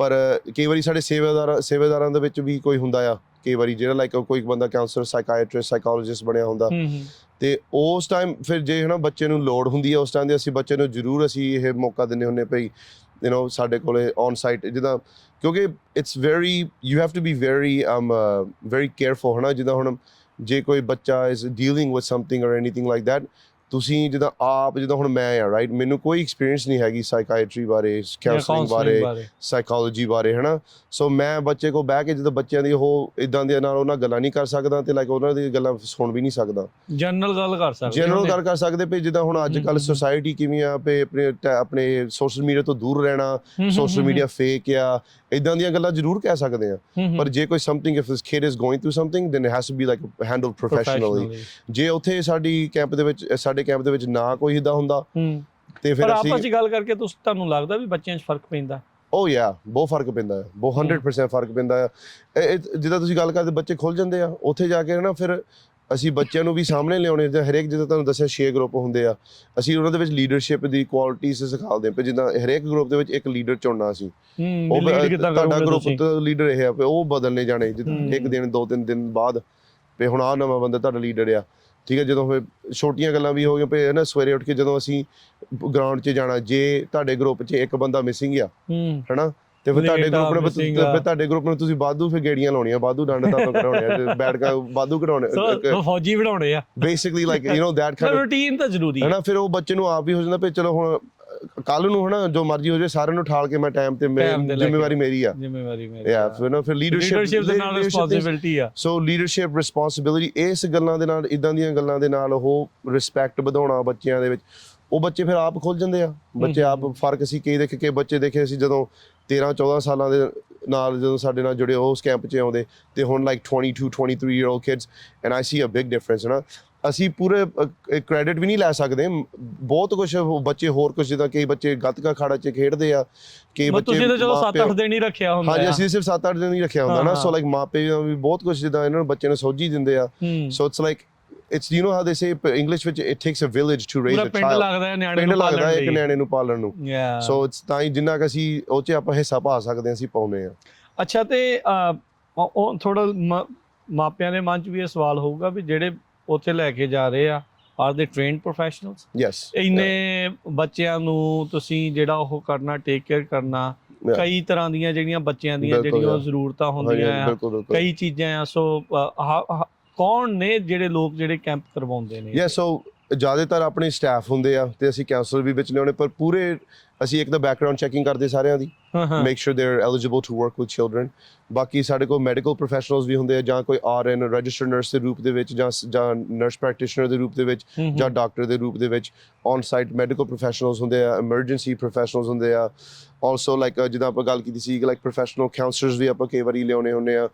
ਕਈ ਵਾਰੀ ਸਾਡੇ ਸੇਵਾਦਾਰਾਂ ਦੇ ਵਿੱਚ ਵੀ ਕੋਈ ਹੁੰਦਾ ਆ, ਕਈ ਵਾਰੀ ਜਿਹੜਾ ਲਾਈਕ ਕੋਈ ਬੰਦਾ ਕਾਉਂਸਲਰ, ਸਾਈਕਾਇਟ੍ਰਿਸਟ, ਸਾਈਕੋਲੋਜਿਸਟ ਬਣਿਆ ਹੁੰਦਾ, ਤੇ ਉਸ ਟਾਈਮ ਫਿਰ ਜੇ ਹਨਾ ਬੱਚੇ ਨੂੰ ਲੋੜ ਹੁੰਦੀ ਹੈ ਉਸ ਟਾਈਮ ਦੇ ਅਸੀਂ ਬੱਚੇ ਨੂੰ ਜ਼ਰੂਰ ਅਸੀਂ ਇਹ ਮੌਕਾ ਦਿੰਦੇ ਹੁੰਦੇ ਭਈ ਸਾਡੇ ਕੋਲੇ ਔਨ ਸਾਈਟ, ਜਿੱਦਾਂ ਕਿਉਂਕਿ it's very you have to be very careful ਹਨਾ। ਜਿੱਦਾਂ ਹੁਣ ਜੇ ਕੋਈ ਬੱਚਾ is dealing with something or anything like that, ਤੁਸੀਂ ਜਿੱਦਾਂ ਆਪ ਜਿੱਦਾਂ ਹੁਣ ਮੈਂ ਆ ਰਾਈਟ, ਮੈਨੂੰ ਕੋਈ ਐਕਸਪੀਰੀਅੰਸ ਨਹੀਂ ਹੈਗੀ ਸਾਈਕਾਇਟਰੀ ਬਾਰੇ, ਕਾਉਂਸਲਿੰਗ ਬਾਰੇ, ਸਾਈਕੋਲੋਜੀ ਬਾਰੇ ਹਨਾ। ਸੋ ਮੈਂ ਬੱਚੇ ਕੋਲ ਬਹਿ ਕੇ ਜਦੋਂ ਬੱਚਿਆਂ ਦੀ ਉਹ ਇਦਾਂ ਦੇ ਨਾਲ ਉਹਨਾਂ ਗੱਲਾਂ ਨਹੀਂ ਕਰ ਸਕਦਾ, ਤੇ ਲਾਈਕ ਉਹਨਾਂ ਦੀ ਗੱਲਾਂ ਸੁਣ ਵੀ ਨਹੀਂ ਸਕਦਾ। ਜਨਰਲ ਗੱਲ ਕਰ ਸਕਦੇ ਪਏ, ਜਿੱਦਾਂ ਹੁਣ ਅੱਜ ਕੱਲ੍ਹ ਸੋਸਾਇਟੀ ਕਿਵੇਂ ਆ ਪਏ, ਆਪਣੇ ਸੋਸ਼ਲ ਮੀਡੀਆ ਤੋਂ ਦੂਰ ਰਹਿਣਾ, ਸੋਸ਼ਲ ਮੀਡੀਆ ਫੇਕ ਆ, ਇਦਾਂ ਦੀਆਂ ਗੱਲਾਂ ਜ਼ਰੂਰ ਕਹਿ ਸਕਦੇ ਆ। ਪਰ ਜੇ ਕੋਈ something, if this kid is going through something, then it has to be like handled professionally. ਜੇ ਉੱਥੇ ਸਾਡੇ ਕੈਂਪ ਦੇ ਵਿੱਚ ਨਾ ਕੋਈ ਏਦਾਂ ਹੁੰਦਾ, ਤੇ ਫਿਰ ਅਸੀਂ ਆਪਸ ਵਿੱਚ ਗੱਲ ਕਰਕੇ ਤੁਹਾਨੂੰ ਲੱਗਦਾ ਵੀ ਬੱਚਿਆਂ 'ਚ ਫਰਕ ਪੈਂਦਾ? ਓ ਯਾ, ਬਹੁਤ ਫਰਕ ਪੈਂਦਾ ਹੈ, ਬਹੁਤ 100% ਫਰਕ ਪੈਂਦਾ ਹੈ। ਜਿੱਦਾਂ ਤੁਸੀਂ ਗੱਲ ਕਰਦੇ ਬੱਚੇ ਖੁੱਲ ਜਾਂਦੇ ਆ ਉੱਥੇ ਜਾ ਕੇ ਨਾ, ਫਿਰ ਅਸੀਂ ਬੱਚਿਆਂ ਨੂੰ ਵੀ ਸਾਹਮਣੇ ਲਿਆਉਣੇ। ਹਰੇਕ ਜਿੱਦਾਂ ਤੁਹਾਨੂੰ ਦੱਸਿਆ 6 ਗਰੁੱਪ ਹੁੰਦੇ ਆ, ਅਸੀਂ ਉਹਨਾਂ ਦੇ ਵਿੱਚ ਲੀਡਰਸ਼ਿਪ ਦੀ ਕੁਆਲਿਟੀਜ਼ ਸਿਖਾਉਂਦੇ ਪਏ। ਜਿੱਦਾਂ ਹਰੇਕ ਗਰੁੱਪ ਦੇ ਵਿੱਚ ਇੱਕ ਲੀਡਰ ਚੁਣਨਾ ਸੀ, ਉਹ ਤੁਹਾਡਾ ਗਰੁੱਪ ਦਾ ਲੀਡਰ ਇਹ ਆ, ਉਹ ਬਦਲਨੇ ਜਾਣੇ ਜਿੱਦਾਂ ਇੱਕ ਦਿਨ 2-3 ਦਿਨ ਬਾਅਦ, ਤੇ ਹੁਣ ਆਹ ਨਵਾਂ ਬੰਦਾ ਤੁਹਾਡਾ ਲੀਡਰ ਆ, ਠੀਕ ਹੈ। ਜਦੋਂ ਫਿਰ ਛੋਟੀਆਂ ਗੱਲਾਂ ਵੀ ਹੋ ਗਈਆਂ ਪਏ ਨਾ, ਸਵੇਰੇ ਉੱਠ ਕੇ ਜਦੋਂ ਅਸੀਂ ਗਰਾਊਂਡ 'ਚ ਜਾਣਾ, ਜੇ ਤੁਹਾਡੇ ਗਰੁੱਪ 'ਚ ਇੱਕ ਬੰਦਾ ਮਿਸਿੰਗ ਆ ਹਨਾ, ਤੇ ਫਿਰ ਤੁਹਾਡੇ ਗਰੁੱਪ ਨੂੰ ਤੁਸੀਂ ਵਾਧੂ ਫਿਰ ਗੇੜੀਆਂ ਲਾਉਣੀਆਂ, ਵਾਧੂ ਡੰਡ ਤਾਂ ਕਰਾਉਣੇ, ਬੈਠ ਕੇ ਵਾਧੂ ਕਰਾਉਣੇ, ਫੌਜੀ ਬਣਾਉਣੇ ਆ basically, like that kind of routine ਤਾਂ ਜ਼ਰੂਰੀ ਹੈ ਹਨਾ। ਫਿਰ ਉਹ ਬੱਚੇ ਨੂੰ ਆਪ ਹੀ ਹੋ ਜਾਂਦਾ ਵੀ ਚਲੋ ਹੁਣ ਕੱਲ ਨੂੰ ਹਨਾ ਜੋ ਮਰਜ਼ੀ ਹੋ ਜਾਏ, ਸਾਰਿਆਂ ਨੂੰ ਠਾਲ ਕੇ ਮੈਂ ਟਾਈਮ ਤੇ, ਜ਼ਿੰਮੇਵਾਰੀ ਮੇਰੀ ਆ। ਫਿਰ ਲੀਡਰਸ਼ਿਪ ਦੇ ਨਾਲ ਰਿਸਪੌਂਸਿਬਿਲਿਟੀ ਆ। ਸੋ ਲੀਡਰਸ਼ਿਪ, ਰਿਸਪੌਂਸਿਬਿਲਿਟੀ, ਇਸ ਗੱਲਾਂ ਦੇ ਨਾਲ, ਇਦਾਂ ਦੀਆਂ ਗੱਲਾਂ ਦੇ ਨਾਲ ਉਹ ਰਿਸਪੈਕਟ ਵਧਾਉਣਾ ਬੱਚਿਆਂ ਦੇ ਵਿੱਚ, ਉਹ ਬੱਚੇ ਫਿਰ ਆਪ ਖੁੱਲ ਜਾਂਦੇ ਆ, ਬੱਚੇ ਆਪ ਫਰਕ ਅਸੀਂ ਕਈ ਦੇਖ ਕੇ ਬੱਚੇ ਦੇਖੇ ਅਸੀਂ ਜਦੋਂ 13-14 ਸਾਲਾਂ ਦੇ ਨਾਲ ਜਦੋਂ ਸਾਡੇ ਨਾਲ ਜੁੜੇ ਉਹ ਉਸ ਕੈਂਪ 'ਚ ਆਉਂਦੇ ਤੇ ਹੁਣ like 22-23 year old kids and I see a big difference ਨਾ। ਅਸੀਂ ਪੂਰੇ ਕ੍ਰੈਡਿਟ ਵੀ ਨਹੀਂ ਲੈ ਸਕਦੇ, ਬਹੁਤ ਕੁਝ ਬੱਚੇ ਹੋਰ ਕੁਝ ਜਿੱਦਾਂ ਕਈ ਬੱਚੇ ਗੱਤਕਾ ਅਖਾੜਾ 'ਚ ਖੇਡਦੇ ਆ, ਕਈ ਬੱਚੇ ਤੁਸੀਂ ਤਾਂ ਚਲੋ 7-8 ਦਿਨ ਹੀ ਰੱਖਿਆ ਹੁੰਦਾ। ਹਾਂਜੀ ਅਸੀਂ ਸਿਰਫ 7-8 ਦਿਨ ਹੀ ਰੱਖਿਆ ਹੁੰਦਾ ਨਾ। ਸੋ ਲਾਈਕ ਮਾਪੇ ਵੀ ਬਹੁਤ ਕੁਝ ਜਿੱਦਾਂ ਇਹਨਾਂ ਨੂੰ ਬੱਚੇ ਨੂੰ ਸੋਝੀ ਦਿੰਦੇ ਆ। So it's like it's you know how they say English ਵਿੱਚ it takes a village to raise a child। ਪਿੰਡ ਲੱਗਦਾ ਹੈ ਨਿਆਣੇ ਪਿੰਡ ਨੂੰ ਪਾਲਣ ਲੱਗਦਾ ਲਈ, ਇੱਕ ਨਿਆਣੇ ਨੂੰ ਪਾਲਣ ਨੂੰ। ਸੋ ਇਟਸ ਤਾਂ ਹੀ ਜਿੰਨਾ ਕਿ ਅਸੀਂ ਉਹ 'ਚ ਆਪਾਂ ਹਿੱਸਾ ਪਾ ਸਕਦੇ ਹਾਂ ਅਸੀਂ ਪਾਉਂਦੇ ਹਾਂ। ਅੱਛਾ, ਤੇ ਉਹ ਥੋੜਾ ਮਾਪਿਆਂ ਦੇ ਮਨ 'ਚ ਵੀ ਇਹ ਸਵਾਲ ਹੋਊਗਾ ਵੀ ਜਿਹੜੇ ਉੱਥੇ ਲੈ ਕੇ ਜਾ ਰਹੇ ਆ ਆਰ ਦੇ ਟ੍ਰੇਨਡ ਪ੍ਰੋਫੈਸ਼ਨਲਸ? ਯੈਸ, ਇੰਨੇ ਬੱਚਿਆਂ ਨੂੰ ਤੁਸੀਂ ਜਿਹੜਾ ਉਹ ਕਰਨਾ, ਟੇਕ ਕੇਅਰ ਕਰਨਾ, ਕਈ ਤਰ੍ਹਾਂ ਦੀਆਂ ਜਿਹੜੀਆਂ ਬੱਚਿਆਂ ਦੀਆਂ ਜਿਹੜੀਆਂ ਜ਼ਰੂਰਤਾਂ ਹੁੰਦੀਆਂ ਆ, ਕਈ ਚੀਜ਼ਾਂ ਆ। ਸੋ ਕੌਣ ਨੇ ਜਿਹੜੇ ਲੋਕ ਜਿਹੜੇ ਕੈਂਪ ਕਰਵਾਉਂਦੇ ਨੇ? ਯੈਸ, ਸੋ ਜ਼ਿਆਦਾਤਰ ਆਪਣੇ ਸਟਾਫ ਹੁੰਦੇ ਆ ਤੇ ਅਸੀਂ ਕਾਉਂਸਲਰ ਵੀ ਵਿੱਚ ਲਿਆਉਣੇ, ਪਰ ਪੂਰੇ ਅਸੀਂ ਇੱਕ ਤਾਂ ਬੈਕਗ੍ਰਾਉਂਡ ਚੈਕਿੰਗ ਕਰਦੇ ਸਾਰਿਆਂ ਦੀ, make sure they are eligible to work with children. ਬਾਕੀ ਸਾਡੇ ਕੋਲ ਮੈਡੀਕਲ ਪ੍ਰੋਫੈਸ਼ਨਲਸ ਵੀ ਹੁੰਦੇ ਆ, ਜਾਂ ਕੋਈ RN ਰਜਿਸਟਰਡ ਨਰਸ ਦੇ ਰੂਪ ਦੇ ਵਿੱਚ, ਜਾਂ ਨਰਸ ਪ੍ਰੈਕਟੀਸ਼ਨਰ ਦੇ ਰੂਪ ਦੇ ਵਿੱਚ, ਜਾਂ ਡਾਕਟਰ ਦੇ ਰੂਪ ਦੇ ਵਿੱਚ। ਔਨ ਸਾਈਟ ਮੈਡੀਕਲ ਪ੍ਰੋਫੈਸ਼ਨਲਸ ਹੁੰਦੇ ਆ, ਐਮਰਜੈਂਸੀ ਪ੍ਰੋਫੈਸ਼ਨਲਸ ਹੁੰਦੇ ਆ। ਆਲਸੋ ਲਾਈਕ ਜਿੱਦਾਂ ਆਪਾਂ ਗੱਲ ਕੀਤੀ ਸੀ ਲਾਈਕ ਪ੍ਰੋਫੈਸ਼ਨਲ ਕਾਉਂਸਲਰਸ ਵੀ ਆਪਾਂ ਕਈ ਵਾਰੀ ਲਿਆਉਣੇ ਹੁੰਦੇ ਆ।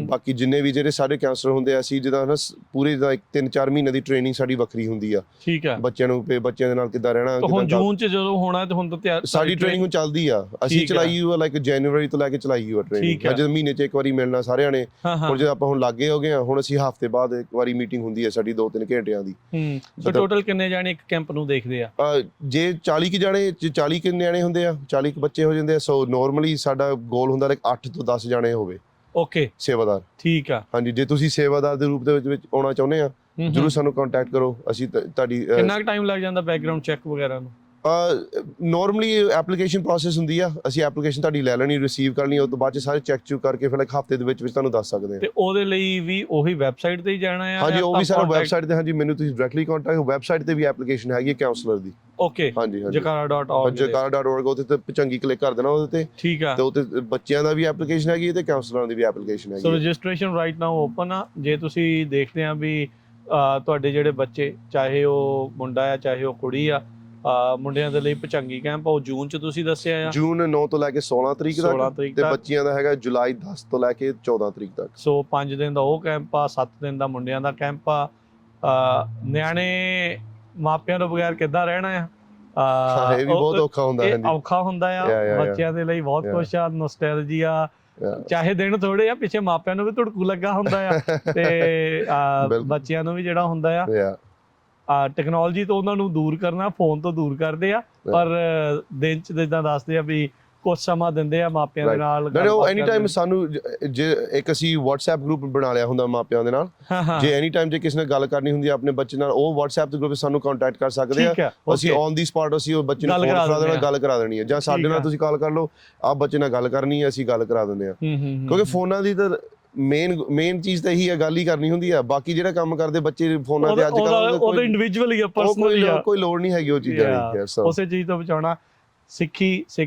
ਬਾਕੀ ਜਿੰਨੇ ਵੀ ਜਿਹੜੇ ਸਾਡੇ ਕਾਉਂਸਲਰ ਹੁੰਦੇ ਆ, ਅਸੀਂ ਜਿੱਦਾਂ ਨਾ ਪੂਰੇ ਦਾ 3-4 ਮਹੀਨੇ ਦੀ ਟ੍ਰੇਨਿੰਗ ਸਾਡੀ ਵੱਖਰੀ ਹੁੰਦੀ ਆ। ਠੀਕ ਆ, ਬੱਚਿਆਂ ਨੂੰ ਬੱਚਿਆਂ ਦੇ ਨਾਲ ਕਿੱਦਾਂ ਰਹਿਣਾ। ਹੁਣ ਜੂਨ 'ਚ ਜਦੋਂ ਹੋਣਾ ਤੇ ਹੁਣ ਤਾਂ ਸਾਡੀ ਟ੍ਰੇਨਿੰਗ ਚੱਲਦੀ ਆ, ਅਸੀਂ ਚਲਾਈ ਹੋਈ ਆ ਲਾਈਕ ਜਨਵਰੀ ਤੋਂ ਲੈ ਕੇ ਚਲਾਈ ਹੋਈ ਆ ਟ੍ਰੇਨਿੰਗ। ਜਦੋਂ ਮਹੀਨੇ 'ਚ ਇੱਕ ਵਾਰੀ ਮਿਲਣਾ ਸਾਰਿਆਂ ਨੇ। ਹੁਣ ਜਦੋਂ ਆਪਾਂ ਹੁਣ ਲੱਗੇ ਹੋ ਗਏ ਆ, ਹੁਣ ਅਸੀਂ ਹਫ਼ਤੇ ਬਾਅਦ ਇੱਕ ਵਾਰੀ ਮੀਟਿੰਗ ਹੁੰਦੀ ਹੈ ਸਾਡੀ 2-3 ਘੰਟਿਆਂ ਦੀ। ਸੋ ਟੋਟਲ ਕਿੰਨੇ ਜਾਣੇ ਇੱਕ ਕੈਂਪ ਨੂੰ ਦੇਖਦੇ ਆ? ਜੇ 40 ਕੁ ਜਾਣੇ 40 ਕੁ ਨਿਆਣੇ ਹੁੰਦੇ ਆ, 40 ਕੁ ਬੱਚੇ ਹੋ ਜਾਂਦੇ ਆ। ਸੋ ਨਾਰਮਲੀ ਸਾਡਾ ਗੋਲ ਹੁੰਦਾ ਲਾਈਕ 8 ਤੋਂ 10 ਜਾਣੇ ਹੋਵੇ। ਓਕੇ, ਸੇਵਾਦਾਰ। ਠੀਕ ਆ, ਹਾਂਜੀ। ਜੇ ਤੁਸੀਂ ਸੇਵਾਦਾਰ ਦੇ ਰੂਪ ਦੇ ਵਿੱਚ ਆਉਣਾ ਚਾਹੁੰਦੇ ਆ, ਜਰੂਰ ਸਾਨੂੰ ਕੰਟੈਕਟ ਕਰੋ। ਅਸੀਂ ਤੁਹਾਡੀ ਕਿੰਨਾ ਟਾਈਮ ਲੱਗ ਜਾਂਦਾ ਬੈਕਗ੍ਰਾਉਂਡ ਚੈੱਕ ਵਗੈਰਾ ਨੂੰ? ਨਾਰਮਲੀ ਐਪਲੀਕੇਸ਼ਨ ਪ੍ਰੋਸੈਸ ਹੁੰਦੀ ਆ, ਅਸੀਂ ਐਪਲੀਕੇਸ਼ਨ ਤੁਹਾਡੀ ਲੈ ਲੈਣੀ, ਰਿਸੀਵ ਕਰਨੀ, ਉਸ ਤੋਂ ਬਾਅਦ 'ਚ ਸਾਰੇ ਚੈੱਕ ਚੁੱਕ ਕਰਕੇ ਫਿਰ ਇੱਕ ਹਫ਼ਤੇ ਦੇ ਵਿੱਚ ਤੁਹਾਨੂੰ ਦੱਸ ਸਕਦੇ ਹਾਂ। ਤੇ ਉਹਦੇ ਲਈ ਵੀ ਉਹੀ ਵੈਬਸਾਈਟ ਤੇ ਹੀ ਜਾਣਾ ਆ? ਹਾਂਜੀ, ਉਹ ਵੀ ਸਾਰਾ ਵੈਬਸਾਈਟ ਤੇ। ਹਾਂਜੀ, ਮੈਨੂੰ ਤੁਸੀਂ ਡਾਇਰੈਕਟਲੀ ਕੰਟੈਕਟ, ਵੈਬਸਾਈਟ ਤੇ ਵੀ ਐਪਲੀਕੇਸ਼ਨ ਹੈਗੀ ਹੈ ਕਾਉਂਸਲਰ ਦੀ। ਓਕੇ, ਹਾਂਜੀ ਹਾਂਜੀ, jakara.org, jakara.org ਉਹਦੇ ਤੇ ਚੰਗੀ ਕਲਿੱਕ ਕਰ ਦੇਣਾ ਉਹਦੇ ਤੇ। ਠੀਕ ਆ, ਤੇ ਉਹਤੇ ਬੱਚਿਆਂ ਦਾ ਵੀ ਐਪਲੀਕੇਸ਼ਨ ਹੈਗੀ ਤੇ ਕਾਉਂਸਲਰਾਂ ਦੀ ਵੀ ਐਪਲੀਕੇਸ਼ਨ ਹੈਗੀ। ਸੋ ਰਜਿਸਟ੍ਰੇਸ਼ਨ ਰਾਈਟ ਨਾਓ ਓਪਨ ਆ। ਜੇ ਤੁਸੀਂ ਦੇਖਦੇ ਆ ਵੀ ਤੁਹਾਡੇ ਜਿਹੜੇ ਬੱਚੇ, ਚਾਹੇ ਉਹ ਮੁੰਡਾ ਆ ਚਾਹੇ ਉਹ ਕੁੜੀ ਆ, ਮੁੰਡਿਆਂ ਦੇ ਲਈ ਭਚੰਗੀ ਕੈਂਪ ਉਹ ਜੂਨ 'ਚ ਤੁਸੀਂ ਦੱਸਿਆ ਆ, ਜੂਨ 9 ਤੋਂ ਲੈ ਕੇ 16 ਤਰੀਕ ਤੱਕ, ਤੇ ਬੱਚਿਆਂ ਦਾ ਹੈਗਾ ਜੁਲਾਈ 10 ਤੋਂ ਲੈ ਕੇ 14 ਤਰੀਕ ਤੱਕ। ਸੋ 5 ਦਿਨ ਦਾ ਉਹ ਕੈਂਪ ਆ, 7 ਦਿਨ ਦਾ ਮੁੰਡਿਆਂ ਦਾ ਕੈਂਪ ਆ। ਨਿਆਣੇ ਮਾਪਿਆਂ ਤੋਂ ਬਗੈਰ ਕਿੱਦਾਂ ਰਹਿਣਾ ਆ? ਇਹ ਵੀ ਬਹੁਤ ਔਖਾ ਹੁੰਦਾ ਹੈ। ਔਖਾ ਹੁੰਦਾ ਆ ਬੱਚਿਆਂ ਦੇ ਲਈ, ਬਹੁਤ ਕੁਛ ਆ, ਨੋਸਟੈਲਜੀਆ। ਚਾਹੇ ਦਿਨ ਥੋੜੇ ਆ, ਪਿੱਛੇ ਮਾਪਿਆਂ ਨੂੰ ਵੀ ਧੁੜਕੂ ਲੱਗਾ ਹੁੰਦਾ ਆ ਤੇ ਬੱਚਿਆਂ ਨੂੰ ਵੀ ਜਿਹੜਾ ਹੁੰਦਾ ਆ ਟੈਕਨੋਲੋਜੀ ਤੋਂ ਉਹਨਾਂ ਨੂੰ ਦੂਰ ਕਰਨਾ, ਫੋਨ ਤੋਂ ਦੂਰ ਕਰਦੇ ਆ, ਪਰ ਦਿਨ 'ਚ ਜਿੱਦਾਂ ਦੱਸਦੇ ਆ ਵੀ ਕੁਛ ਸਮਾਂ ਦਿੰਦੇ ਆ ਮਾਪਿਆਂ ਦੇ ਨਾਲ। ਐਨੀ ਟਾਈਮ ਸਾਨੂੰ ਜੇ ਇੱਕ ਅਸੀਂ WhatsApp ਗਰੁੱਪ ਬਣਾ ਲਿਆ ਹੁੰਦਾ ਮਾਪਿਆਂ ਦੇ ਨਾਲ, ਜੇ ਐਨੀ ਟਾਈਮ ਜੇ ਕਿਸੇ ਨੇ ਗੱਲ ਕਰਨੀ ਹੁੰਦੀ ਆ ਆਪਣੇ ਬੱਚੇ ਨਾਲ, ਉਹ WhatsApp ਦੇ ਗਰੁੱਪ ਸਾਨੂੰ ਕੰਟੈਕਟ ਕਰ ਸਕਦੇ ਆ। ਅਸੀਂ ਔਨ ਦੀ ਸਪਾਟ ਅਸੀਂ ਉਹ ਬੱਚੇ ਨੂੰ ਫੋਨ ਕਰਾ ਦੇਣਾ, ਗੱਲ ਕਰਾ ਦੇਣੀ ਹੈ, ਜਾਂ ਸਾਡੇ ਨਾਲ ਤੁਸੀਂ ਕਾਲ ਕਰ ਲਓ, ਆਹ ਬੱਚੇ ਨਾਲ ਗੱਲ ਕਰਨੀ ਹੈ, ਅਸੀਂ ਗੱਲ ਕਰਾ ਦਿੰਦੇ ਆ। ਕਿਉਂਕਿ ਫੋਨਾਂ ਦੀ ਤਾਂ ਮੇਨ ਚੀਜ਼ ਤਾਂ ਇਹੀ ਹੈ, ਗੱਲ ਹੀ ਕਰਨੀ ਹੁੰਦੀ ਆ। ਬਾਕੀ ਜਿਹੜਾ ਕੰਮ ਕਰਦੇ ਬੱਚੇ ਫੋਨਾਂ ਤੇ ਅੱਜ ਕੱਲ੍ਹ, ਉਹਦਾ ਇੰਡੀਵਿਜੂਅਲੀ ਆ, ਪਰਸਨਲੀ ਆ, ਕੋਈ ਲੋੜ ਨਹੀਂ ਹੈਗੀ ਉਹ ਚੀਜ਼ਾਂ ਦੀ। ਉਸੇ ਚੀਜ਼ ਤੋਂ ਬਚਾਉਣਾ। ਸਿੱਖ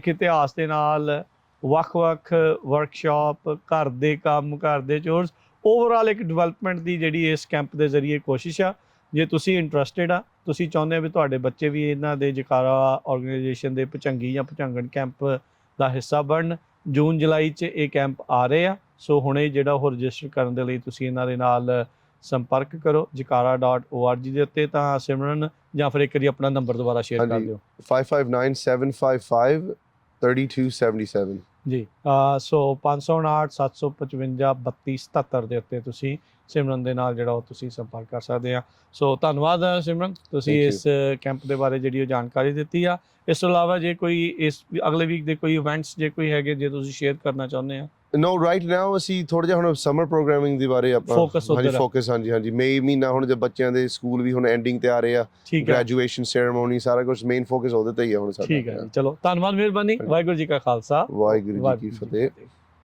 ਇਤਿਹਾਸ ਦੇ ਨਾਲ ਵੱਖ-ਵੱਖ ਵਰਕਸ਼ਾਪ, ਘਰ ਦੇ ਕੰਮ, ਘਰ ਦੇ ਚੋਰਸ, ਓਵਰਆਲ ਇੱਕ ਡਿਵੈਲਪਮੈਂਟ ਦੀ ਜਿਹੜੀ ਇਸ ਕੈਂਪ ਦੇ ਜ਼ਰੀਏ ਕੋਸ਼ਿਸ਼ ਆ। ਜੇ ਤੁਸੀਂ ਇੰਟਰਸਟਿਡ ਆ, ਤੁਸੀਂ ਚਾਹੁੰਦੇ ਹੋ ਵੀ ਤੁਹਾਡੇ ਬੱਚੇ ਵੀ ਇਹਨਾਂ ਦੇ ਜਕਾਰਾ ਆਰਗੇਨਾਈਜੇਸ਼ਨ ਦੇ ਭਚੰਗੀ ਜਾਂ ਭਚੰਗਣ ਕੈਂਪ ਦਾ ਹਿੱਸਾ ਬਣਨ, ਜੂਨ ਜੁਲਾਈ 'ਚ ਇਹ ਕੈਂਪ ਆ ਰਹੇ ਆ। ਸੋ ਹੁਣੇ ਜਿਹੜਾ ਉਹ ਰਜਿਸਟਰ ਕਰਨ ਦੇ ਲਈ ਤੁਸੀਂ ਇਹਨਾਂ ਦੇ ਨਾਲ ਸੰਪਰਕ ਕਰੋ jakara.org ਦੇ ਉੱਤੇ। ਤਾਂ ਸਿਮਰਨ, ਜਾਂ ਫਿਰ ਇੱਕ ਵਾਰੀ ਆਪਣਾ ਨੰਬਰ ਦੁਬਾਰਾ ਸ਼ੇਅਰ ਕਰ ਦਿਓ। 5597553277 ਜੀ। ਸੋ 559-755-3277 ਦੇ ਉੱਤੇ ਤੁਸੀਂ ਸਿਮਰਨ ਦੇ ਨਾਲ ਜਿਹੜਾ ਉਹ ਤੁਸੀਂ ਸੰਪਰਕ ਕਰ ਸਕਦੇ ਆ। ਸੋ ਧੰਨਵਾਦ ਸਿਮਰਨ, ਤੁਸੀਂ ਇਸ ਕੈਂਪ ਦੇ ਬਾਰੇ ਜਿਹੜੀ ਉਹ ਜਾਣਕਾਰੀ ਦਿੱਤੀ ਆ। ਇਸ ਤੋਂ ਇਲਾਵਾ ਜੇ ਕੋਈ ਇਸ ਅਗਲੇ ਵੀਕ ਦੇ ਕੋਈ ਇਵੈਂਟਸ ਜੇ ਕੋਈ ਹੈਗੇ, ਜੇ ਤੁਸੀਂ ਸ਼ੇਅਰ ਕਰਨਾ ਚਾਹੁੰਦੇ ਆ? ਨੋ, ਰਾਈਟ ਨਾਓ ਅਸੀਂ ਥੋੜਾ ਜਿਹਾ ਹੁਣ ਸਮਰ ਪ੍ਰੋਗਰਾਮਿੰਗ ਦੇ ਬਾਰੇ ਆਪਾਂ ਫੋਕਸ, ਹਾਂਜੀ ਮਈ ਮਹੀਨਾ ਹੁਣ ਜੇ ਬੱਚਿਆਂ ਦੇ ਸਕੂਲ ਵੀ ਹੁਣ ਐਂਡਿੰਗ ਤੇ ਆ ਰਹੇ ਆ, ਗ੍ਰੈਜੂਏਸ਼ਨ ਸੈਰੇਮੋਨੀ, ਸਾਰਾ ਕੁਝ ਮੇਨ ਫੋਕਸ ਉਹਦੇ ਤੇ ਹੀ ਆ ਹੁਣ ਸਾਡਾ। ਠੀਕ ਹੈ, ਚਲੋ ਧੰਨਵਾਦ, ਮਿਹਰਬਾਨੀ। ਵਾਹਿਗੁਰੂ ਜੀ ਕਾ ਖਾਲਸਾ, ਵਾਹਿਗੁਰੂ ਜੀ ਕੀ ਫਤਿਹ।